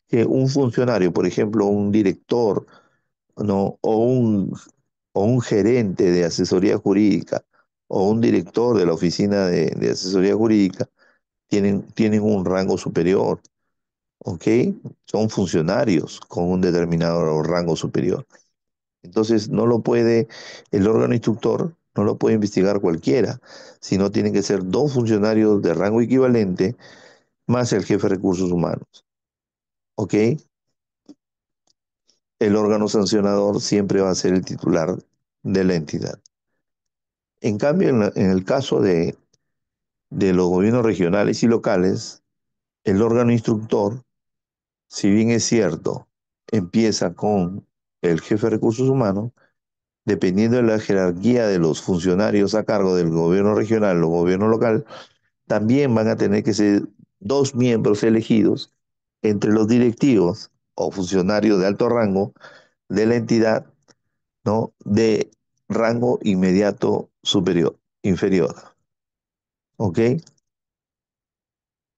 que un funcionario, por ejemplo, un director, ¿no? O un gerente de asesoría jurídica o un director de la oficina de asesoría jurídica tienen un rango superior, ¿ok? Son funcionarios con un determinado rango superior. Entonces, el órgano instructor no lo puede investigar cualquiera, sino tienen que ser dos funcionarios de rango equivalente más el jefe de recursos humanos, ¿ok? El órgano sancionador siempre va a ser el titular de la entidad. En cambio, en el caso de los gobiernos regionales y locales, el órgano instructor, si bien es cierto, empieza con el jefe de recursos humanos, dependiendo de la jerarquía de los funcionarios a cargo del gobierno regional o gobierno local, también van a tener que ser dos miembros elegidos entre los directivos o funcionarios de alto rango de la entidad, ¿no? De rango inmediato superior, inferior, ¿ok?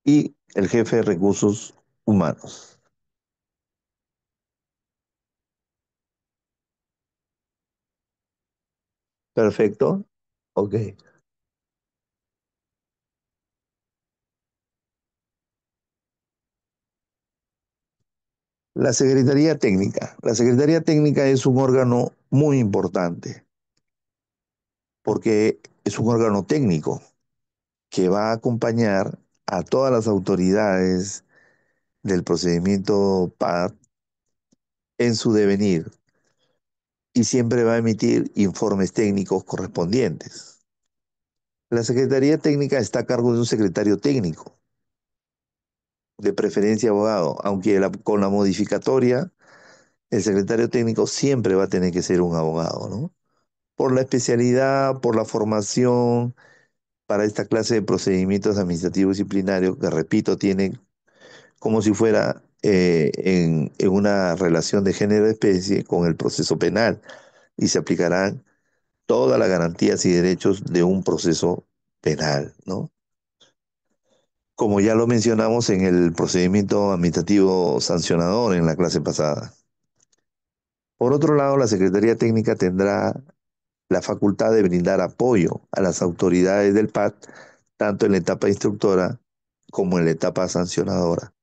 Y el jefe de recursos humanos. Perfecto. Ok. La Secretaría Técnica. La Secretaría Técnica es un órgano muy importante porque es un órgano técnico que va a acompañar a todas las autoridades del procedimiento PAD en su devenir y siempre va a emitir informes técnicos correspondientes. La Secretaría Técnica está a cargo de un secretario técnico, de preferencia abogado, aunque con la modificatoria, el secretario técnico siempre va a tener que ser un abogado, ¿no? Por la especialidad, por la formación para esta clase de procedimientos administrativos disciplinarios, que repito, tienen como si fuera en una relación de género-especie con el proceso penal y se aplicarán todas las garantías y derechos de un proceso penal, ¿no? Como ya lo mencionamos en el procedimiento administrativo sancionador en la clase pasada. Por otro lado, la Secretaría Técnica tendrá la facultad de brindar apoyo a las autoridades del PAD, tanto en la etapa instructora como en la etapa sancionadora.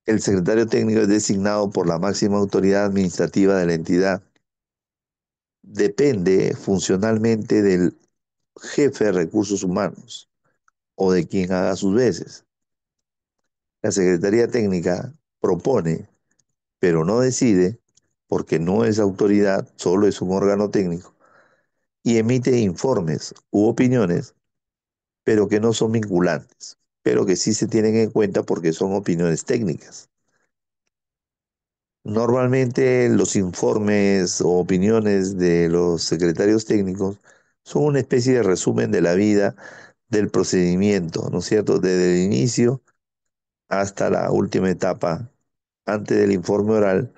El secretario técnico es designado por la máxima autoridad administrativa de la entidad. Depende funcionalmente del jefe de recursos humanos o de quien haga sus veces. La Secretaría Técnica propone, pero no decide, porque no es autoridad, solo es un órgano técnico, y emite informes u opiniones, pero que no son vinculantes, pero que sí se tienen en cuenta porque son opiniones técnicas. Normalmente los informes o opiniones de los secretarios técnicos son una especie de resumen de la vida del procedimiento, ¿no es cierto? Desde el inicio hasta la última etapa, antes del informe oral,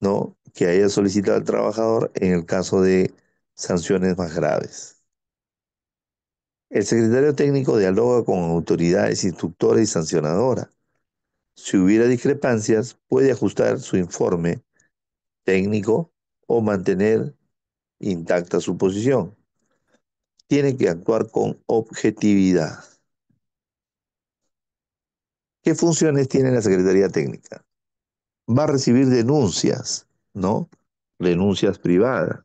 ¿no? Que haya solicitado al trabajador en el caso de sanciones más graves. El secretario técnico dialoga con autoridades instructoras y sancionadoras. Si hubiera discrepancias, puede ajustar su informe técnico o mantener intacta su posición. Tiene que actuar con objetividad. ¿Qué funciones tiene la Secretaría Técnica? Va a recibir denuncias, ¿no? Denuncias privadas,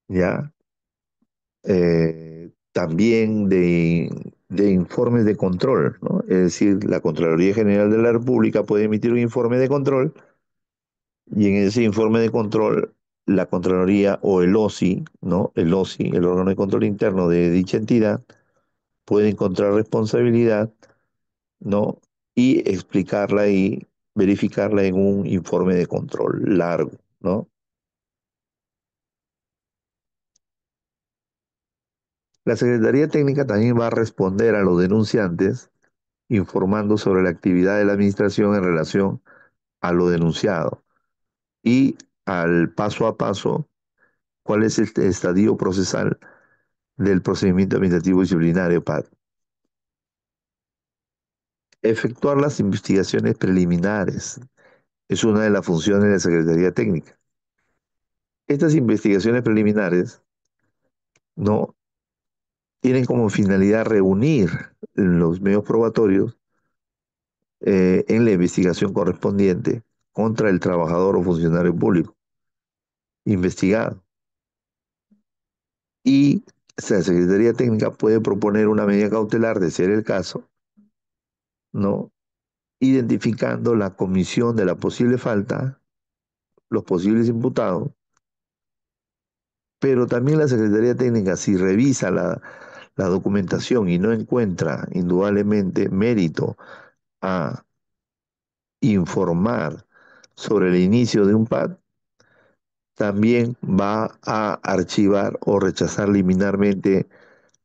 ¿ya? También de informes de control, ¿no? Es decir, la Contraloría General de la República puede emitir un informe de control y en ese informe de control la Contraloría o el OSI, ¿no? El OSI, el órgano de control interno de dicha entidad, puede encontrar responsabilidad, ¿no? Y explicarla y verificarla en un informe de control largo, ¿no? La Secretaría Técnica también va a responder a los denunciantes informando sobre la actividad de la administración en relación a lo denunciado. y al paso a paso cuál es el estadio procesal del procedimiento administrativo disciplinario para efectuar las investigaciones preliminares. Es una de las funciones de la Secretaría Técnica. Estas investigaciones preliminares no tienen como finalidad reunir los medios probatorios en la investigación correspondiente contra el trabajador o funcionario público investigado. Y la Secretaría Técnica puede proponer una medida cautelar, de ser el caso, ¿no? Identificando la comisión de la posible falta, los posibles imputados, pero también la Secretaría Técnica, si revisa la documentación y no encuentra indudablemente mérito a informar sobre el inicio de un PAD, también va a archivar o rechazar liminarmente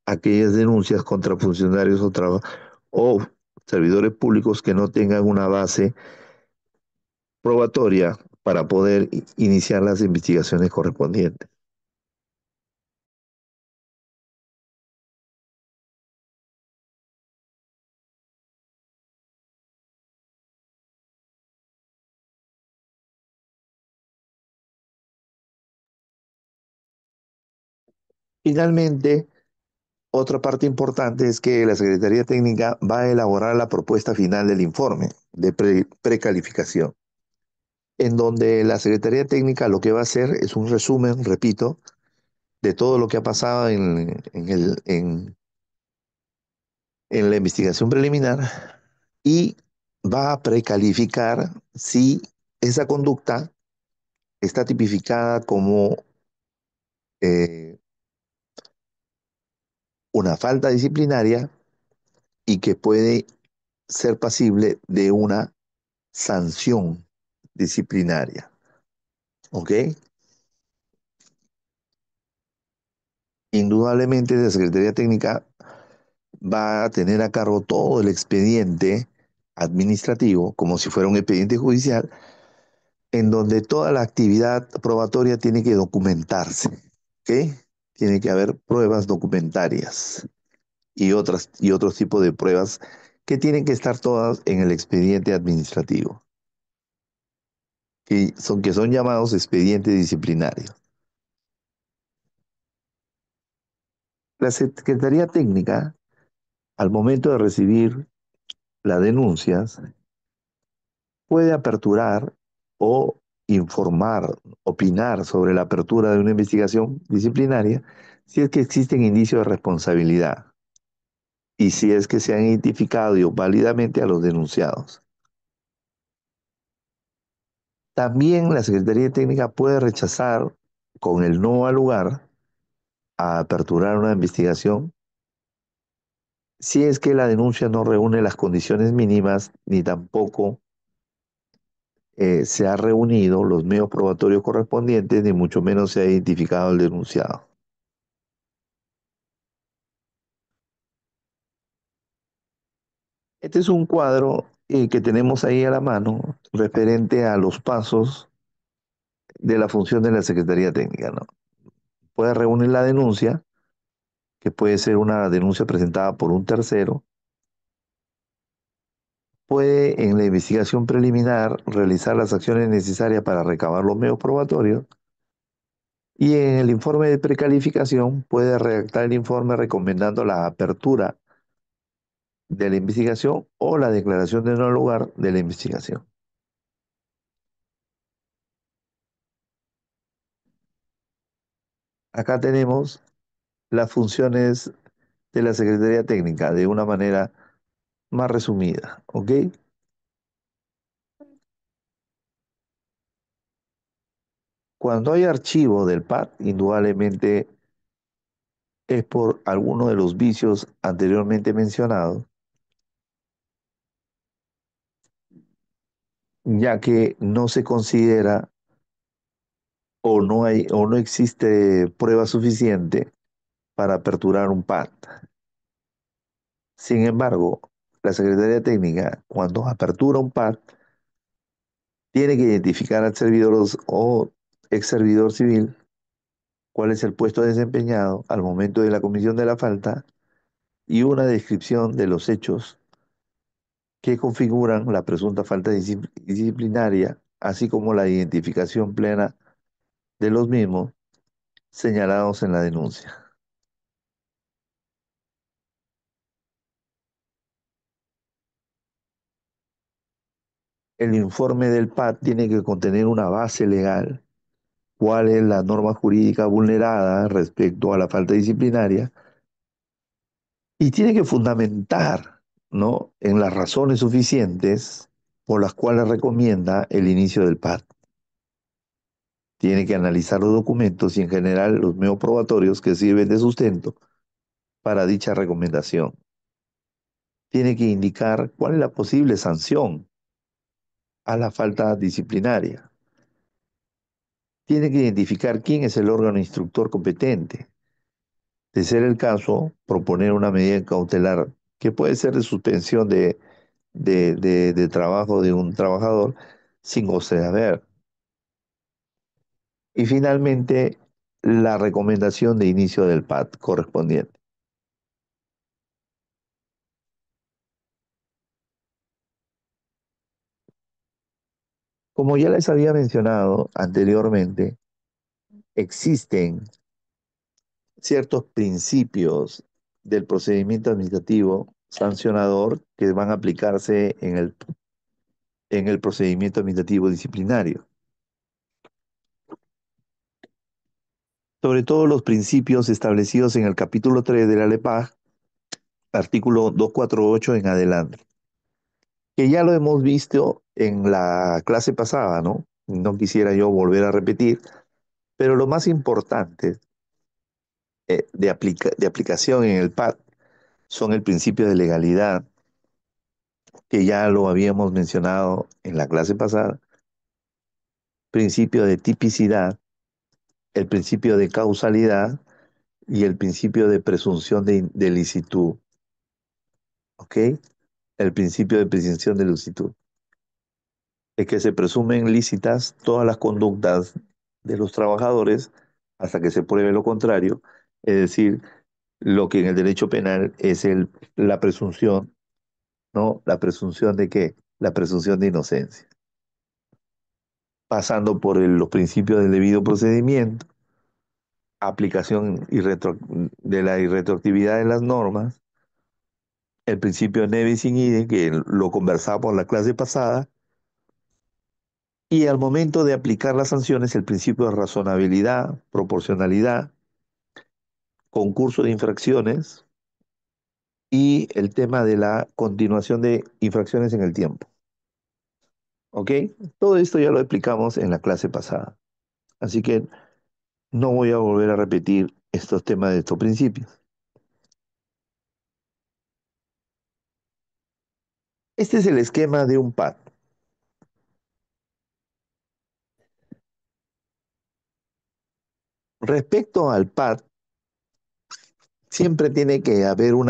aquellas denuncias contra funcionarios o servidores públicos que no tengan una base probatoria para poder iniciar las investigaciones correspondientes. Finalmente, otra parte importante es que la Secretaría Técnica va a elaborar la propuesta final del informe de precalificación, en donde la Secretaría Técnica lo que va a hacer es un resumen, repito, de todo lo que ha pasado en la investigación preliminar y va a precalificar si esa conducta está tipificada como eh, una falta disciplinaria y que puede ser pasible de una sanción disciplinaria. ¿Ok? Indudablemente la Secretaría Técnica va a tener a cargo todo el expediente administrativo, como si fuera un expediente judicial, en donde toda la actividad probatoria tiene que documentarse. ¿Ok? Tiene que haber pruebas documentarias y otros tipos de pruebas que tienen que estar todas en el expediente administrativo, que son llamados expedientes disciplinarios. La Secretaría Técnica, al momento de recibir las denuncias, puede aperturar o informar, opinar sobre la apertura de una investigación disciplinaria si es que existen indicios de responsabilidad y si es que se han identificado válidamente a los denunciados. También la Secretaría Técnica puede rechazar con el no al lugar a aperturar una investigación si es que la denuncia no reúne las condiciones mínimas ni tampoco se ha reunido los medios probatorios correspondientes, ni mucho menos se ha identificado el denunciado. Este es un cuadro que tenemos ahí a la mano referente a los pasos de la función de la Secretaría Técnica, ¿no? Puede reunir la denuncia, que puede ser una denuncia presentada por un tercero. Puede en la investigación preliminar realizar las acciones necesarias para recabar los medios probatorios y en el informe de precalificación puede redactar el informe recomendando la apertura de la investigación o la declaración de no lugar de la investigación. Acá tenemos las funciones de la Secretaría Técnica de una manera más resumida, ¿ok? Cuando hay archivo del PAD, indudablemente es por alguno de los vicios anteriormente mencionados, ya que no se considera o no existe prueba suficiente para aperturar un PAD. Sin embargo, la Secretaría Técnica, cuando apertura un PAD, Tiene que identificar al servidor o ex servidor civil cuál es el puesto desempeñado al momento de la comisión de la falta y una descripción de los hechos que configuran la presunta falta disciplinaria, así como la identificación plena de los mismos señalados en la denuncia. El informe del PAT tiene que contener una base legal, cuál es la norma jurídica vulnerada respecto a la falta disciplinaria, y tiene que fundamentar, ¿no?, en las razones suficientes por las cuales recomienda el inicio del PAT. Tiene que analizar los documentos y en general los medios probatorios que sirven de sustento para dicha recomendación. Tiene que indicar cuál es la posible sanción a la falta disciplinaria. Tiene que identificar quién es el órgano instructor competente. De ser el caso, proponer una medida cautelar que puede ser de suspensión de trabajo de un trabajador sin goce de haber. Y finalmente, la recomendación de inicio del PAT correspondiente. Como ya les había mencionado anteriormente, existen ciertos principios del procedimiento administrativo sancionador que van a aplicarse en el procedimiento administrativo disciplinario. Sobre todo los principios establecidos en el capítulo 3 de la LEPAJ, artículo 248 en adelante, que ya lo hemos visto en la clase pasada, ¿no? No quisiera yo volver a repetir, pero lo más importante de aplicación en el PAD son el principio de legalidad, que ya lo habíamos mencionado en la clase pasada, principio de tipicidad, el principio de causalidad y el principio de presunción de licitud, ¿ok? El principio de presunción de licitud es que se presumen lícitas todas las conductas de los trabajadores hasta que se pruebe lo contrario, es decir, lo que en el derecho penal es la presunción, ¿no? ¿La presunción de qué? La presunción de inocencia. Pasando por los principios del debido procedimiento, aplicación de la irretroactividad de las normas, el principio de Nevis in idem, que lo conversamos en la clase pasada, y al momento de aplicar las sanciones, el principio de razonabilidad, proporcionalidad, concurso de infracciones y el tema de la continuación de infracciones en el tiempo. ¿Ok? Todo esto ya lo explicamos en la clase pasada. Así que no voy a volver a repetir estos temas de estos principios. Este es el esquema de un PAD. Respecto al PAD, siempre tiene que haber un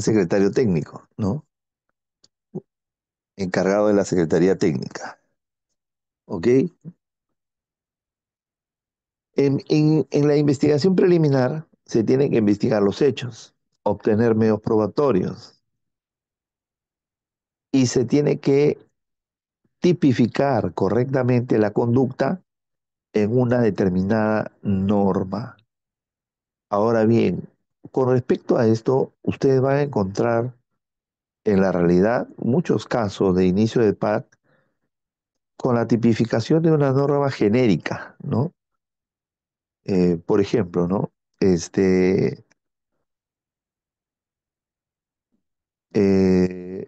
secretario técnico, ¿no? Encargado de la Secretaría Técnica. ¿Ok? En la investigación preliminar se tienen que investigar los hechos, obtener medios probatorios y se tiene que tipificar correctamente la conducta en una determinada norma. Ahora bien, con respecto a esto, ustedes van a encontrar en la realidad muchos casos de inicio de PAD con la tipificación de una norma genérica, ¿no? Por ejemplo, ¿no? Este, eh,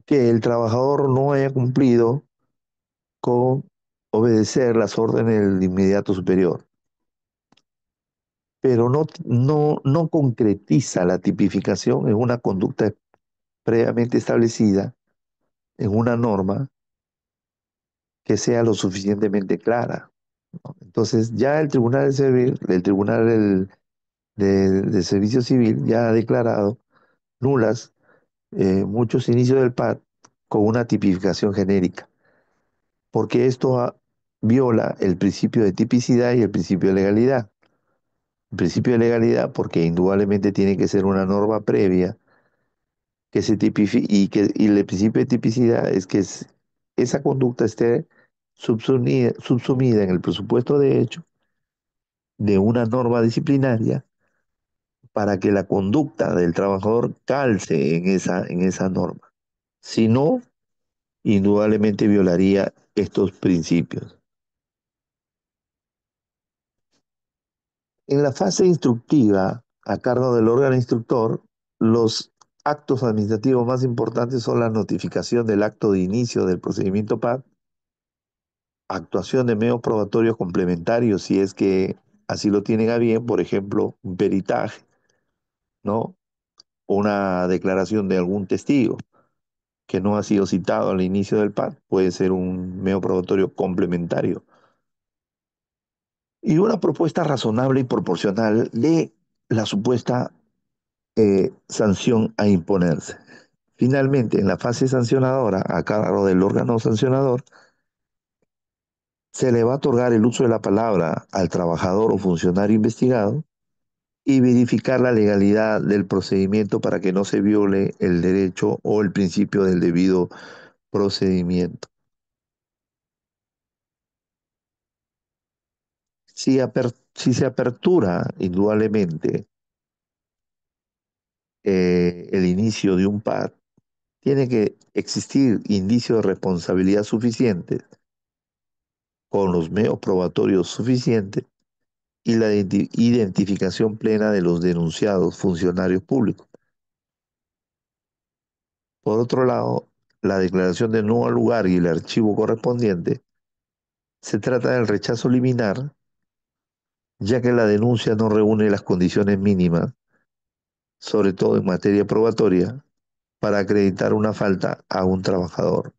que el trabajador no haya cumplido con obedecer las órdenes del inmediato superior, pero no concretiza la tipificación en una conducta previamente establecida, en una norma que sea lo suficientemente clara. Entonces, ya el Tribunal del Servicio Civil ya ha declarado nulas muchos inicios del PAD con una tipificación genérica. porque viola el principio de tipicidad y el principio de legalidad. El principio de legalidad porque indudablemente tiene que ser una norma previa que se tipifique y el principio de tipicidad es que esa conducta esté subsumida en el presupuesto de hecho de una norma disciplinaria para que la conducta del trabajador calce en esa norma. Si no, indudablemente violaría estos principios. En la fase instructiva, a cargo del órgano instructor, los actos administrativos más importantes son la notificación del acto de inicio del procedimiento PAD, actuación de medios probatorios complementarios si es que así lo tienen a bien, por ejemplo, un peritaje, ¿no? Una declaración de algún testigo que no ha sido citado al inicio del PAD, puede ser un medio probatorio complementario. Y una propuesta razonable y proporcional de la supuesta sanción a imponerse. Finalmente, en la fase sancionadora, a cargo del órgano sancionador, se le va a otorgar el uso de la palabra al trabajador o funcionario investigado y verificar la legalidad del procedimiento para que no se viole el derecho o el principio del debido procedimiento. Si se apertura indudablemente el inicio de un PAD, tiene que existir indicios de responsabilidad suficientes con los medios probatorios suficientes y la identificación plena de los denunciados funcionarios públicos. Por otro lado, la declaración de no al lugar y el archivo correspondiente se trata del rechazo liminar, ya que la denuncia no reúne las condiciones mínimas, sobre todo en materia probatoria, para acreditar una falta a un trabajador.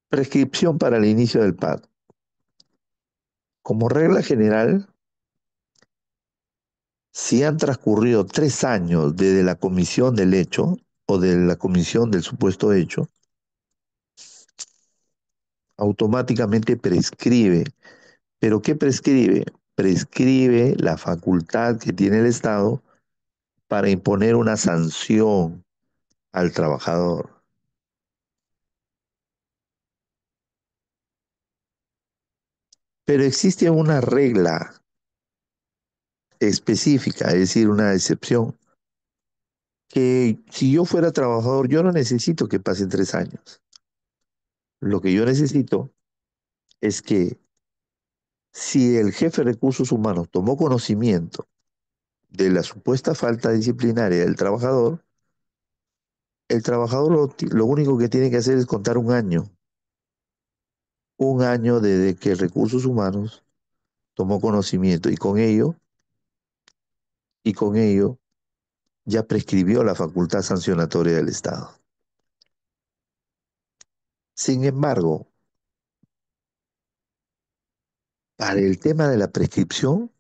Prescripción para el inicio del PAD. Como regla general, si han transcurrido 3 años desde la comisión del hecho o de la comisión del supuesto hecho, automáticamente prescribe. ¿Pero qué prescribe? Prescribe la facultad que tiene el Estado para imponer una sanción al trabajador. Pero existe una regla específica, es decir, una excepción, que si yo fuera trabajador, yo no necesito que pasen 3 años. Lo que yo necesito es que si el jefe de recursos humanos tomó conocimiento de la supuesta falta disciplinaria del trabajador, el trabajador lo único que tiene que hacer es contar un año desde que recursos humanos tomó conocimiento y con ello ya prescribió la facultad sancionatoria del Estado. Sin embargo, para el tema de la prescripción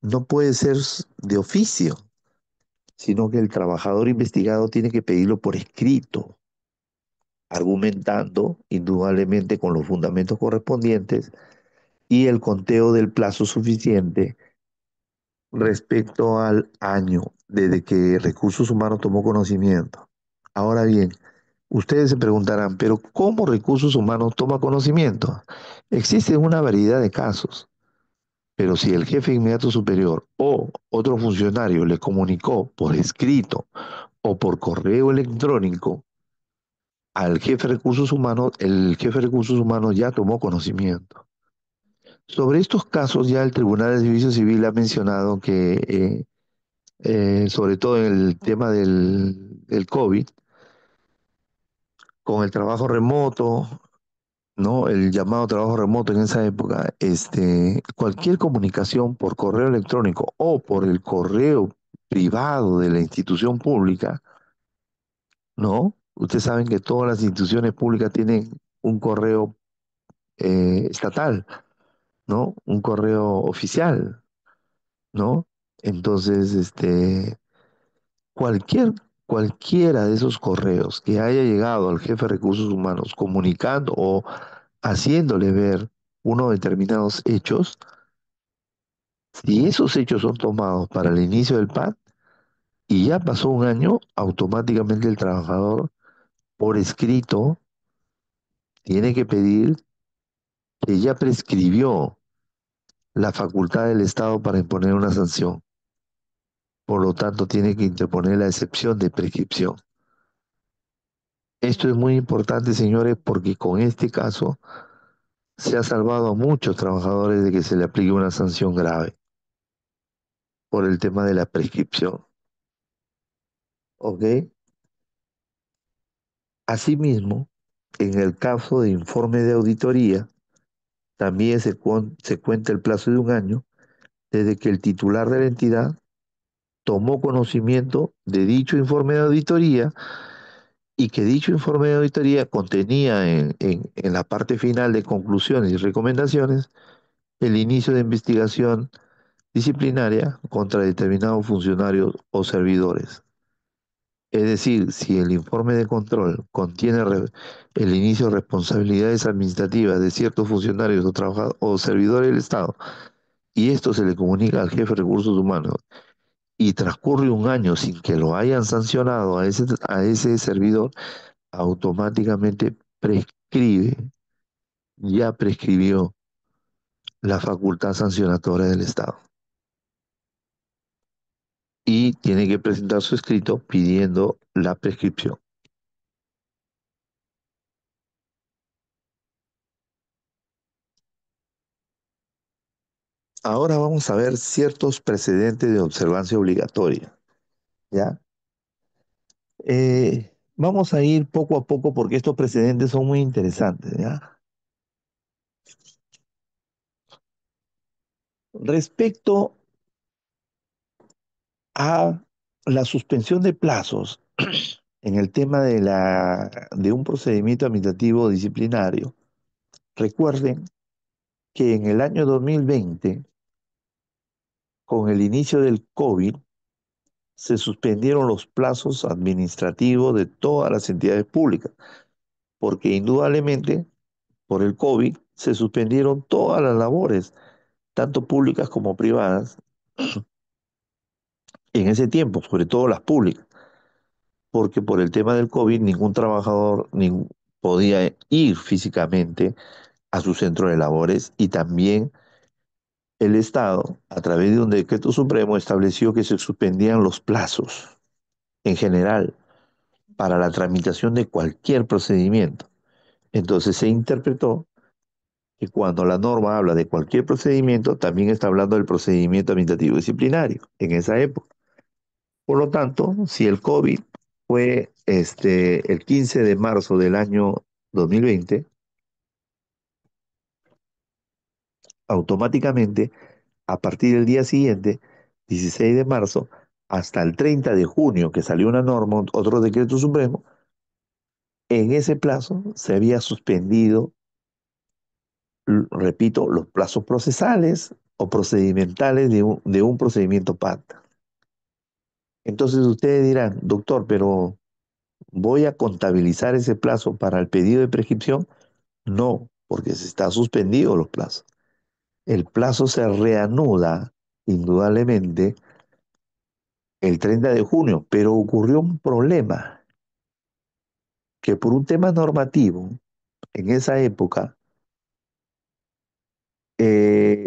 no puede ser de oficio, sino que el trabajador investigado tiene que pedirlo por escrito, argumentando indudablemente con los fundamentos correspondientes y el conteo del plazo suficiente respecto al año desde que Recursos Humanos tomó conocimiento. Ahora bien, ustedes se preguntarán, pero ¿cómo Recursos Humanos toma conocimiento? Existe una variedad de casos, pero si el jefe inmediato superior o otro funcionario le comunicó por escrito o por correo electrónico al jefe de Recursos Humanos, el jefe de Recursos Humanos ya tomó conocimiento. Sobre estos casos ya el Tribunal de Servicio Civil ha mencionado que sobre todo en el tema del COVID, con el trabajo remoto, ¿no? El llamado trabajo remoto en esa época, cualquier comunicación por correo electrónico o por el correo privado de la institución pública, ¿no? Ustedes saben que todas las instituciones públicas tienen un correo estatal, ¿no? Un correo oficial, ¿no? Entonces, cualquier, cualquiera de esos correos que haya llegado al jefe de recursos humanos comunicando o haciéndole ver unos determinados hechos, si esos hechos son tomados para el inicio del PAC y ya pasó un año, automáticamente el trabajador por escrito tiene que pedir que ya prescribió la facultad del Estado para imponer una sanción. Por lo tanto, tiene que interponer la excepción de prescripción. Esto es muy importante, señores, porque con este caso se ha salvado a muchos trabajadores de que se le aplique una sanción grave por el tema de la prescripción. ¿Ok? Asimismo, en el caso de informe de auditoría, también se cuenta el plazo de un año desde que el titular de la entidad tomó conocimiento de dicho informe de auditoría y que dicho informe de auditoría contenía en la parte final de conclusiones y recomendaciones el inicio de investigación disciplinaria contra determinados funcionarios o servidores. Es decir, si el informe de control contiene el inicio de responsabilidades administrativas de ciertos funcionarios o trabajadores o servidores del Estado y esto se le comunica al jefe de recursos humanos y transcurre un año sin que lo hayan sancionado a ese servidor, automáticamente prescribe, ya prescribió la facultad sancionatoria del Estado y tiene que presentar su escrito pidiendo la prescripción. Ahora vamos a ver ciertos precedentes de observancia obligatoria, ¿ya? Vamos a ir poco a poco porque estos precedentes son muy interesantes, ¿ya? Respecto a la suspensión de plazos en el tema de un procedimiento administrativo disciplinario, recuerden que en el año 2020, con el inicio del COVID, se suspendieron los plazos administrativos de todas las entidades públicas, porque indudablemente por el COVID se suspendieron todas las labores, tanto públicas como privadas, en ese tiempo, sobre todo las públicas, porque por el tema del COVID ningún trabajador podía ir físicamente a su centro de labores y también el Estado, a través de un decreto supremo, estableció que se suspendían los plazos en general para la tramitación de cualquier procedimiento. Entonces se interpretó que cuando la norma habla de cualquier procedimiento, también está hablando del procedimiento administrativo disciplinario en esa época. Por lo tanto, si el COVID fue el 15 de marzo del año 2020, automáticamente, a partir del día siguiente, 16 de marzo, hasta el 30 de junio, que salió una norma, otro decreto supremo, en ese plazo se había suspendido, repito, los plazos procesales o procedimentales de un procedimiento PAT. Entonces ustedes dirán, doctor, pero ¿voy a contabilizar ese plazo para el pedido de prescripción? No, porque se está suspendido los plazos. El plazo se reanuda, indudablemente, el 30 de junio, pero ocurrió un problema, que por un tema normativo, en esa época,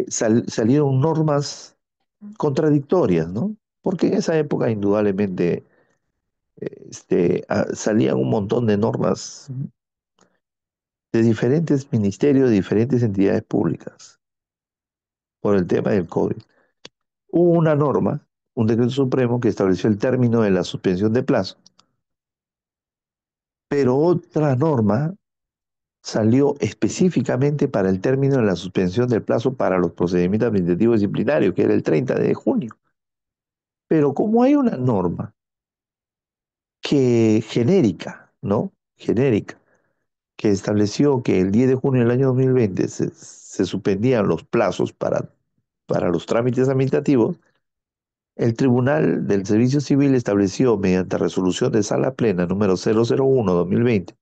salieron normas contradictorias, ¿no? Porque en esa época, indudablemente, salían un montón de normas de diferentes ministerios, de diferentes entidades públicas, por el tema del COVID. Hubo una norma, un decreto supremo que estableció el término de la suspensión de plazo, pero otra norma salió específicamente para el término de la suspensión del plazo para los procedimientos administrativos disciplinarios, que era el 30 de junio. Pero como hay una norma que genérica, ¿no? Genérica, que estableció que el 10 de junio del año 2020 se, suspendían los plazos para los trámites administrativos, El Tribunal del Servicio Civil estableció mediante resolución de Sala Plena número 001/2020,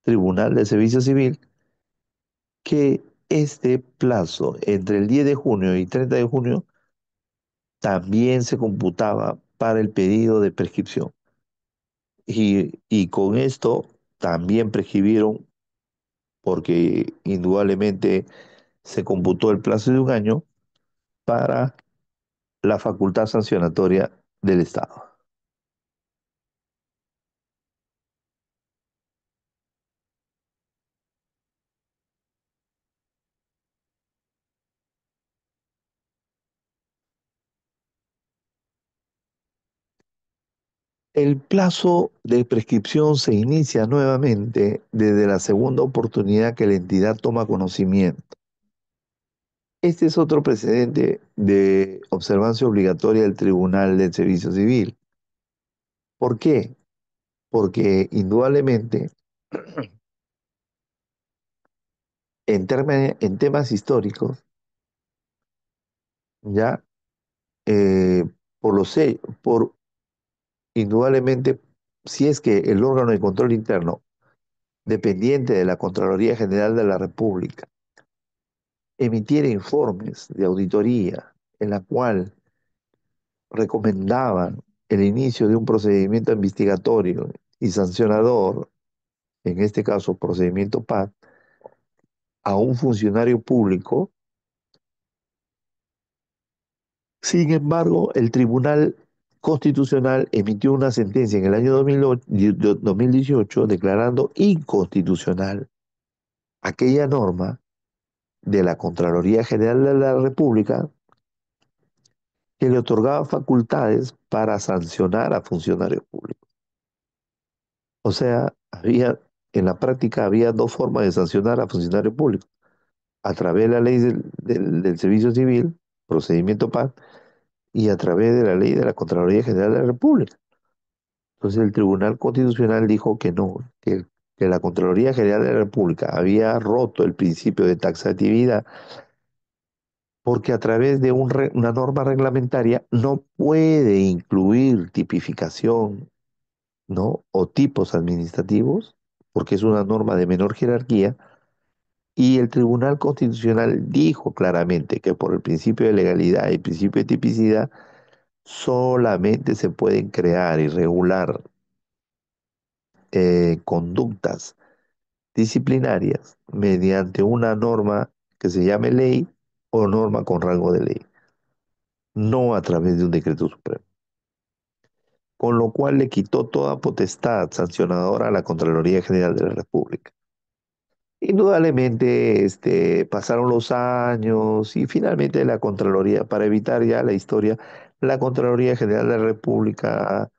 Tribunal del Servicio Civil, que este plazo entre el 10 de junio y 30 de junio también se computaba para el pedido de prescripción. Y con esto también prescribieron porque indudablemente se computó el plazo de un año para la facultad sancionatoria del Estado. El plazo de prescripción se inicia nuevamente desde la segunda oportunidad que la entidad toma conocimiento. Este es otro precedente de observancia obligatoria del Tribunal del Servicio Civil. ¿Por qué? Porque indudablemente en temas históricos, ya eh, por indudablemente, si es que el órgano de control interno dependiente de la Contraloría General de la República emitiera informes de auditoría en la cual recomendaban el inicio de un procedimiento investigatorio y sancionador, en este caso procedimiento PAC, a un funcionario público. Sin embargo, el Tribunal Constitucional emitió una sentencia en el año 2018 declarando inconstitucional aquella norma de la Contraloría General de la República que le otorgaba facultades para sancionar a funcionarios públicos. O sea, en la práctica había dos formas de sancionar a funcionarios públicos: a través de la ley del Servicio Civil, procedimiento PAC, y a través de la ley de la Contraloría General de la República. Entonces el Tribunal Constitucional dijo que no, que la Contraloría General de la República había roto el principio de taxatividad porque a través de una norma reglamentaria no puede incluir tipificación, ¿no? O tipos administrativos, porque es una norma de menor jerarquía, y el Tribunal Constitucional dijo claramente que por el principio de legalidad y el principio de tipicidad solamente se pueden crear y regular conductas disciplinarias mediante una norma que se llame ley o norma con rango de ley, no a través de un decreto supremo. Con lo cual le quitó toda potestad sancionadora a la Contraloría General de la República. Indudablemente, pasaron los años y finalmente la Contraloría, para evitar ya la historia, la Contraloría General de la República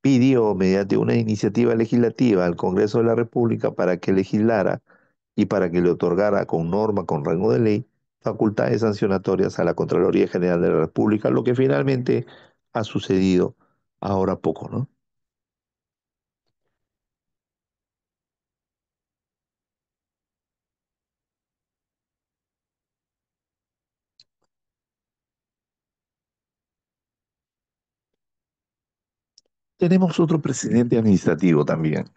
pidió mediante una iniciativa legislativa al Congreso de la República para que legislara y para que le otorgara con norma, con rango de ley, facultades sancionatorias a la Contraloría General de la República, lo que finalmente ha sucedido ahora poco, ¿no? Tenemos otro precedente administrativo también,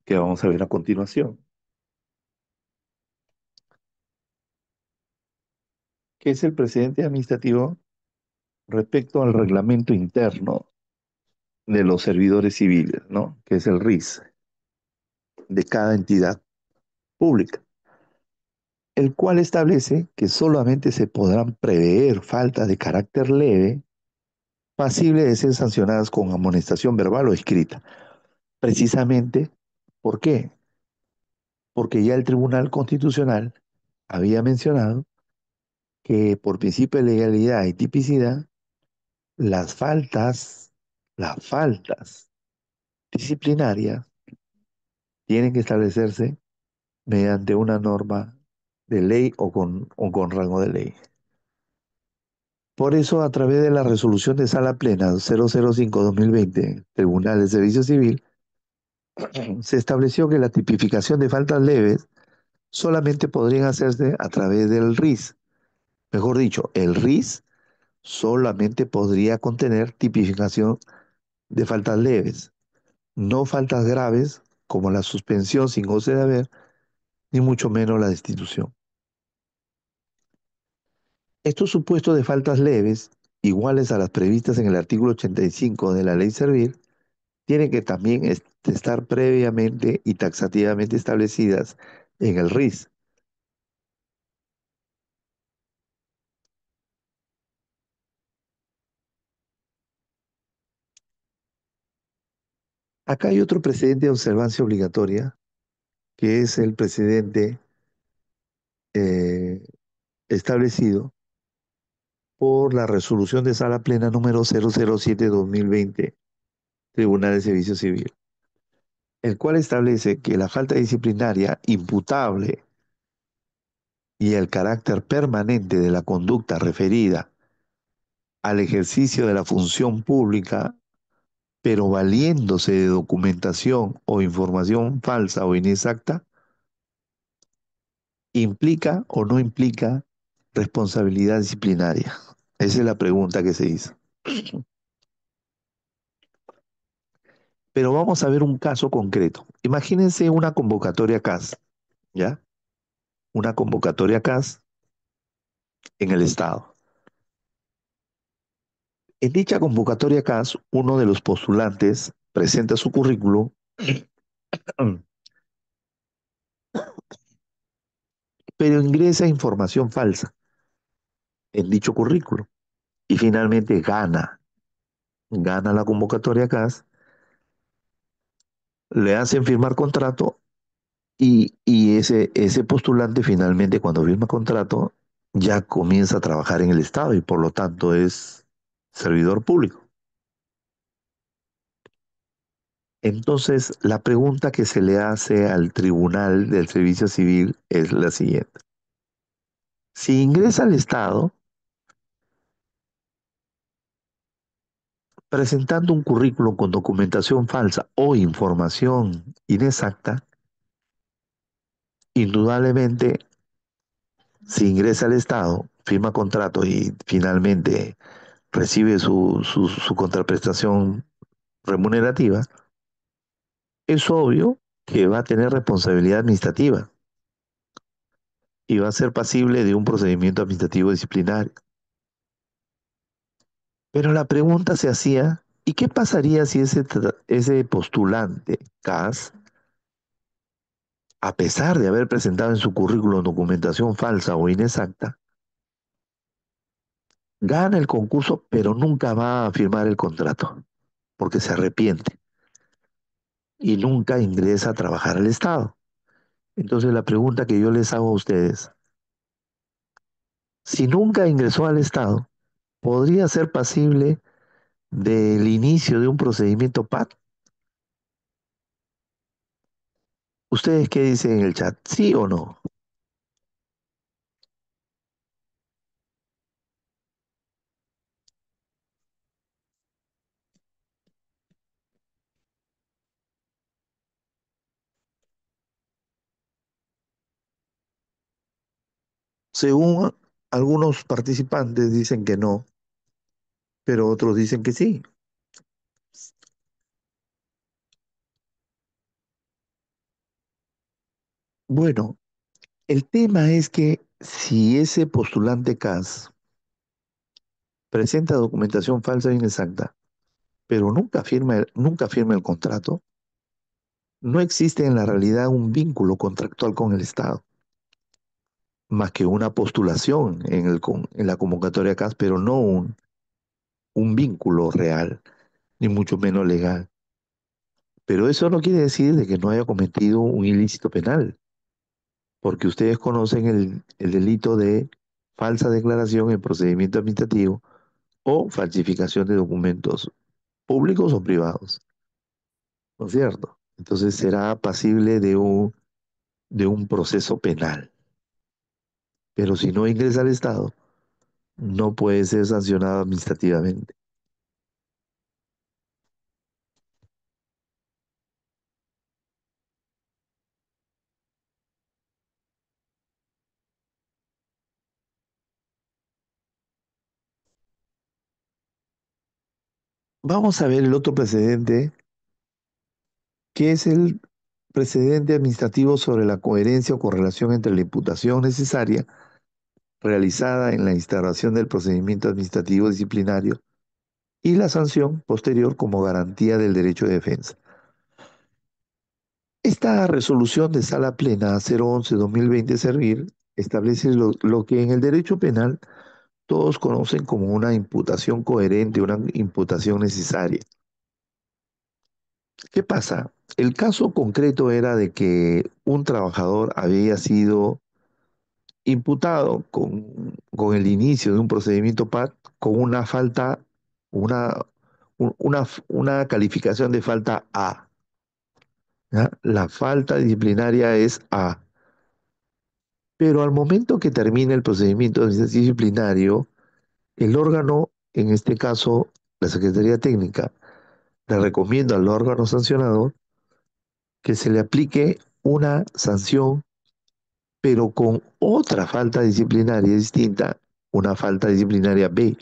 que vamos a ver a continuación, que es el precedente administrativo respecto al reglamento interno de los servidores civiles, ¿no? Que es el RIS de cada entidad pública, el cual establece que solamente se podrán prever faltas de carácter leve, pasibles de ser sancionadas con amonestación verbal o escrita. Precisamente, ¿por qué? Porque ya el Tribunal Constitucional había mencionado que por principio de legalidad y tipicidad, las faltas disciplinarias tienen que establecerse mediante una norma de ley o con rango de ley. Por eso, a través de la resolución de Sala Plena 005/2020, Tribunal de Servicio Civil, se estableció que la tipificación de faltas leves solamente podrían hacerse a través del RIS. Mejor dicho, el RIS solamente podría contener tipificación de faltas leves, no faltas graves como la suspensión sin goce de haber, ni mucho menos la destitución. Estos supuestos de faltas leves, iguales a las previstas en el artículo 85 de la Ley Servil, tienen que también estar previamente y taxativamente establecidas en el RIS. Acá hay otro precedente de observancia obligatoria, que es el precedente eh, establecido por la resolución de sala plena número 007-2020, Tribunal de Servicio Civil, el cual establece que la falta disciplinaria imputable y el carácter permanente de la conducta referida al ejercicio de la función pública, pero valiéndose de documentación o información falsa o inexacta, implica o no implica responsabilidad disciplinaria. Esa es la pregunta que se hizo. Pero vamos a ver un caso concreto. Imagínense una convocatoria CAS, ¿ya? Una convocatoria CAS en el Estado. En dicha convocatoria CAS, uno de los postulantes presenta su currículum, pero ingresa información falsa en dicho currículum y finalmente gana la convocatoria CAS, le hacen firmar contrato y ese postulante finalmente cuando firma contrato ya comienza a trabajar en el Estado y por lo tanto es servidor público. Entonces, la pregunta que se le hace al Tribunal del Servicio Civil es la siguiente. Si ingresa al Estado presentando un currículum con documentación falsa o información inexacta, indudablemente, si ingresa al Estado, firma contrato y finalmente recibe su contraprestación remunerativa, es obvio que va a tener responsabilidad administrativa y va a ser pasible de un procedimiento administrativo disciplinario. Pero la pregunta se hacía, ¿y qué pasaría si ese postulante, CAS, a pesar de haber presentado en su currículum documentación falsa o inexacta, gana el concurso, pero nunca va a firmar el contrato, porque se arrepiente y nunca ingresa a trabajar al Estado? Entonces la pregunta que yo les hago a ustedes, si nunca ingresó al Estado, ¿podría ser pasible del inicio de un procedimiento PAT? ¿Ustedes qué dicen en el chat? ¿Sí o no? Según algunos participantes dicen que no, pero otros dicen que sí. Bueno, el tema es que si ese postulante CAS presenta documentación falsa e inexacta, pero nunca firma el contrato, no existe en la realidad un vínculo contractual con el Estado, más que una postulación en la convocatoria CAS, pero no un vínculo real, ni mucho menos legal. Pero eso no quiere decir de que no haya cometido un ilícito penal, porque ustedes conocen el delito de falsa declaración en procedimiento administrativo o falsificación de documentos públicos o privados, ¿no es cierto? Entonces será pasible de un proceso penal. Pero si no ingresa al Estado, no puede ser sancionado administrativamente. Vamos a ver el otro precedente, que es el precedente administrativo sobre la coherencia o correlación entre la imputación necesaria realizada en la instauración del procedimiento administrativo disciplinario y la sanción posterior como garantía del derecho de defensa. Esta resolución de Sala Plena 011-2020 Servir establece lo que en el derecho penal todos conocen como una imputación coherente, una imputación necesaria. ¿Qué pasa? El caso concreto era de que un trabajador había sido imputado con el inicio de un procedimiento PAT con una falta, una, una calificación de falta A. ¿Ya? La falta disciplinaria es A. Pero al momento que termina el procedimiento disciplinario, el órgano, en este caso la Secretaría Técnica, le recomienda al órgano sancionador que se le aplique una sanción, pero con otra falta disciplinaria distinta, una falta disciplinaria B.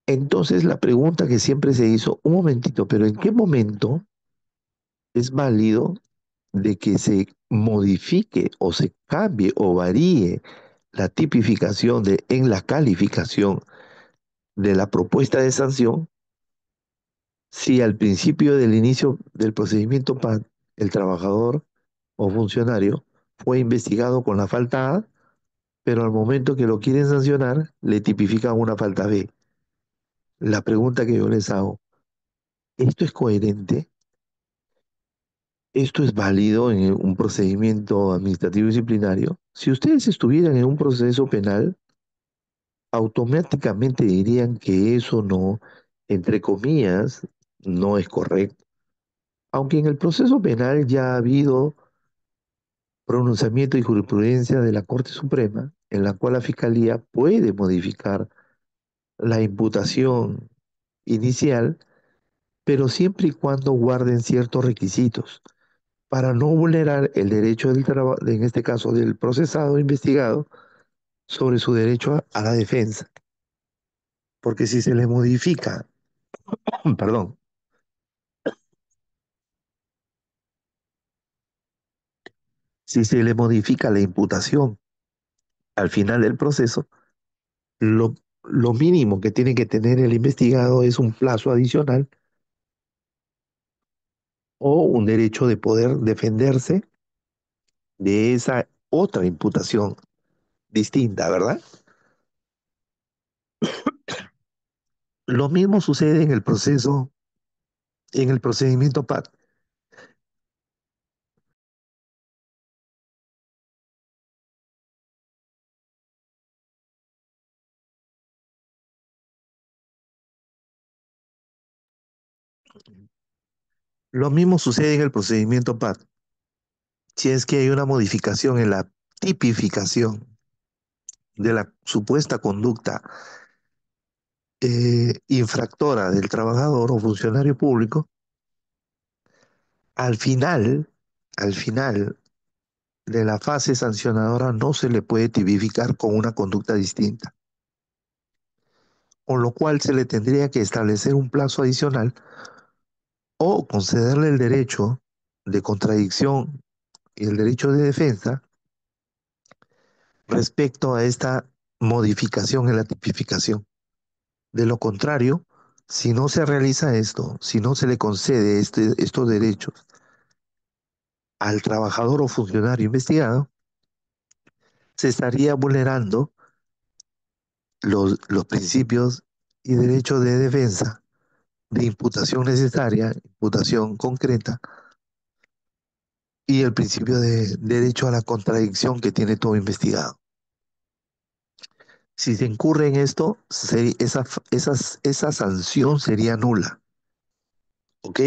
Entonces la pregunta que siempre se hizo, un momentito, pero ¿en qué momento es válido de que se modifique o se cambie o varíe la tipificación en la calificación de la propuesta de sanción si al principio del inicio del procedimiento PAN el trabajador o funcionario fue investigado con la falta A, pero al momento que lo quieren sancionar le tipifican una falta B? La pregunta que yo les hago, ¿esto es coherente? ¿Esto es válido en un procedimiento administrativo disciplinario? Si ustedes estuvieran en un proceso penal, automáticamente dirían que eso no, entre comillas, no es correcto. Aunque en el proceso penal ya ha habido pronunciamiento y jurisprudencia de la Corte Suprema, en la cual la Fiscalía puede modificar la imputación inicial, pero siempre y cuando guarden ciertos requisitos para no vulnerar el derecho del trabajo, en este caso del procesado investigado, sobre su derecho a la defensa. Porque si se le modifica, perdón, si se le modifica la imputación al final del proceso, lo, lo mínimo que tiene que tener el investigado es un plazo adicional o un derecho de poder defenderse de esa otra imputación distinta, ¿verdad? Lo mismo sucede en el proceso, en el procedimiento PAT. Lo mismo sucede en el procedimiento PAT. Si es que hay una modificación en la tipificación de la supuesta conducta infractora del trabajador o funcionario público, al final, al final de la fase sancionadora no se le puede tipificar con una conducta distinta, con lo cual se le tendría que establecer un plazo adicional o concederle el derecho de contradicción y el derecho de defensa respecto a esta modificación en la tipificación. De lo contrario, si no se realiza esto, si no se le concede estos derechos al trabajador o funcionario investigado, se estaría vulnerando los principios y derechos de defensa, de imputación necesaria, imputación concreta, y el principio de derecho a la contradicción que tiene todo investigado. Si se incurre en esto, esa sanción sería nula. ¿Ok?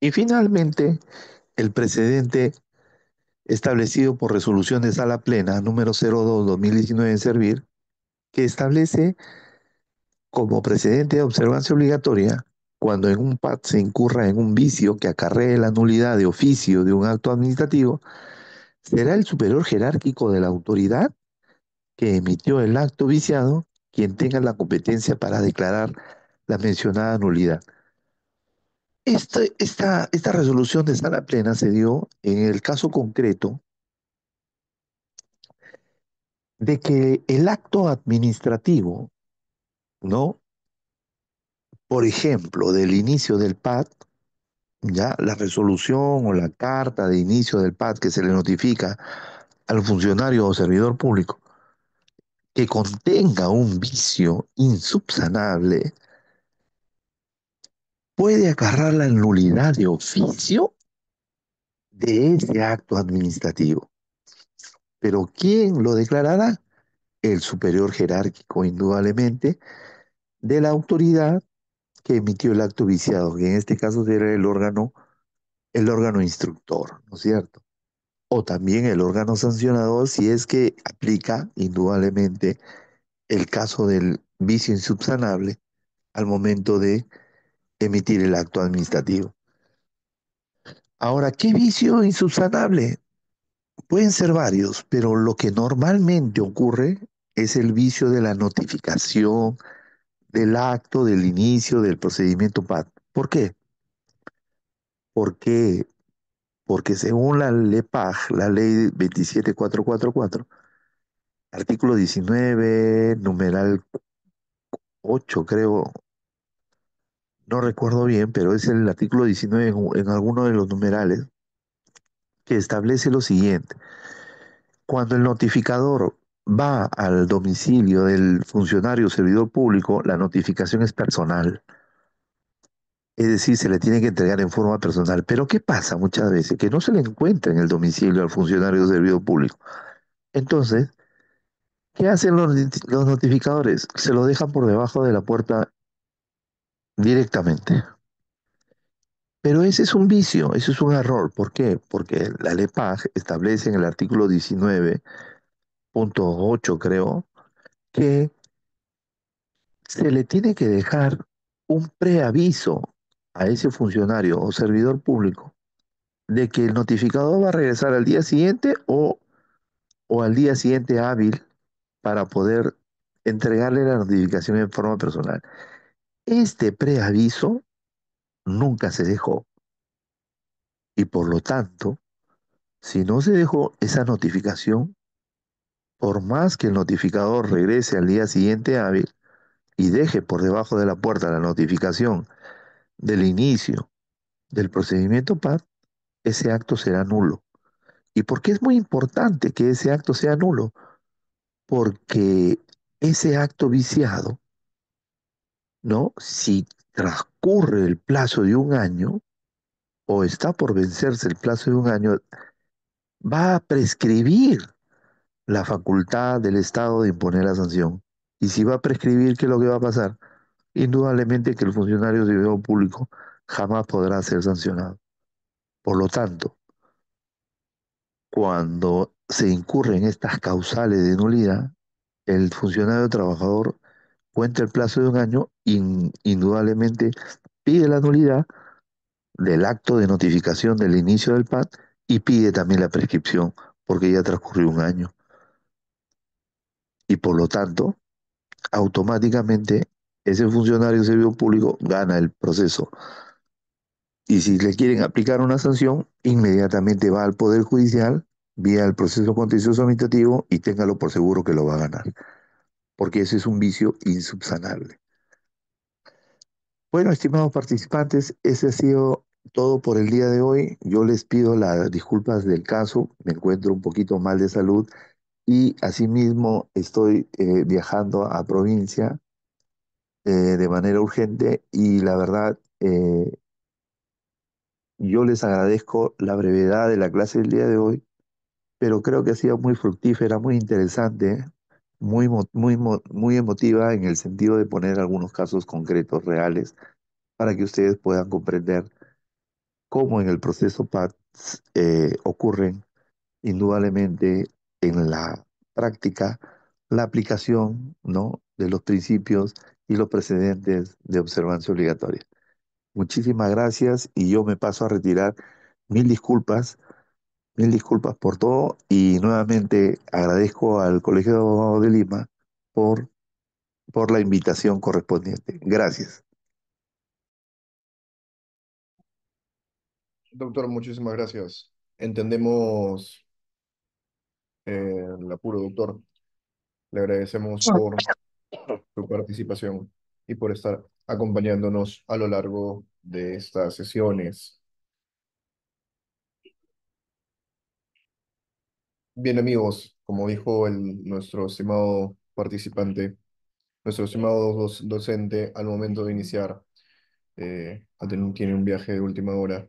Y finalmente, el precedente establecido por resolución de Sala Plena número 02-2019 en Servir, que establece como precedente de observancia obligatoria cuando en un PAD se incurra en un vicio que acarree la nulidad de oficio de un acto administrativo, será el superior jerárquico de la autoridad que emitió el acto viciado quien tenga la competencia para declarar la mencionada nulidad. Esta resolución de sala plena se dio en el caso concreto de que el acto administrativo, ¿no? Por ejemplo, del inicio del PAD, ya la resolución o la carta de inicio del PAD que se le notifica al funcionario o servidor público que contenga un vicio insubsanable, puede acarrar la nulidad de oficio de ese acto administrativo. Pero ¿quién lo declarará? El superior jerárquico, indudablemente, de la autoridad que emitió el acto viciado, que en este caso será el órgano instructor, ¿no es cierto? O también el órgano sancionador si es que aplica indudablemente el caso del vicio insubsanable al momento de emitir el acto administrativo. Ahora, ¿qué vicio insubsanable? Pueden ser varios, pero lo que normalmente ocurre es el vicio de la notificación del acto, del inicio del procedimiento PAD. ¿Por qué? Porque, porque según la LEPAG, la ley 27444, artículo 19, numeral 8, creo, no recuerdo bien, pero es el artículo 19 en alguno de los numerales que establece lo siguiente. Cuando el notificador va al domicilio del funcionario o servidor público, la notificación es personal. Es decir, se le tiene que entregar en forma personal. Pero ¿qué pasa muchas veces? Que no se le encuentra en el domicilio al funcionario o servidor público. Entonces, ¿qué hacen los notificadores? Se lo dejan por debajo de la puerta directamente. Pero ese es un vicio, ese es un error. ¿Por qué? Porque la LEPAG establece en el artículo 19.8, creo, que se le tiene que dejar un preaviso a ese funcionario o servidor público de que el notificador va a regresar al día siguiente o al día siguiente hábil para poder entregarle la notificación en forma personal. Este preaviso nunca se dejó y por lo tanto, si no se dejó esa notificación, por más que el notificador regrese al día siguiente hábil y deje por debajo de la puerta la notificación del inicio del procedimiento PAD, ese acto será nulo. ¿Y por qué es muy importante que ese acto sea nulo? Porque ese acto viciado, ¿no? Si transcurre el plazo de un año o está por vencerse el plazo de un año, va a prescribir la facultad del Estado de imponer la sanción. Y si va a prescribir, ¿qué es lo que va a pasar? Indudablemente que el funcionario de servidor público jamás podrá ser sancionado. Por lo tanto, cuando se incurre en estas causales de nulidad, el funcionario trabajador cuenta el plazo de un año, indudablemente pide la nulidad del acto de notificación del inicio del PAD y pide también la prescripción porque ya transcurrió un año. Y por lo tanto, automáticamente ese funcionario de servicio público gana el proceso. Y si le quieren aplicar una sanción, inmediatamente va al Poder Judicial, vía el proceso contencioso administrativo y téngalo por seguro que lo va a ganar, porque ese es un vicio insubsanable. Bueno, estimados participantes, ese ha sido todo por el día de hoy. Yo les pido las disculpas del caso, me encuentro un poquito mal de salud y asimismo estoy viajando a provincia de manera urgente y la verdad yo les agradezco la brevedad de la clase del día de hoy, pero creo que ha sido muy fructífera, muy interesante, muy emotiva en el sentido de poner algunos casos concretos, reales, para que ustedes puedan comprender cómo en el proceso PAD ocurren indudablemente en la práctica la aplicación, ¿no?, de los principios y los precedentes de observancia obligatoria. Muchísimas gracias y yo me paso a retirar. Mil disculpas, mil disculpas por todo y nuevamente agradezco al Colegio de Abogados de Lima por, por la invitación correspondiente. Gracias. Doctor, muchísimas gracias. Entendemos el apuro, doctor. Le agradecemos por su participación y por estar acompañándonos a lo largo de estas sesiones. Bien, amigos, como dijo nuestro estimado participante, nuestro estimado docente, al momento de iniciar, tiene un viaje de última hora.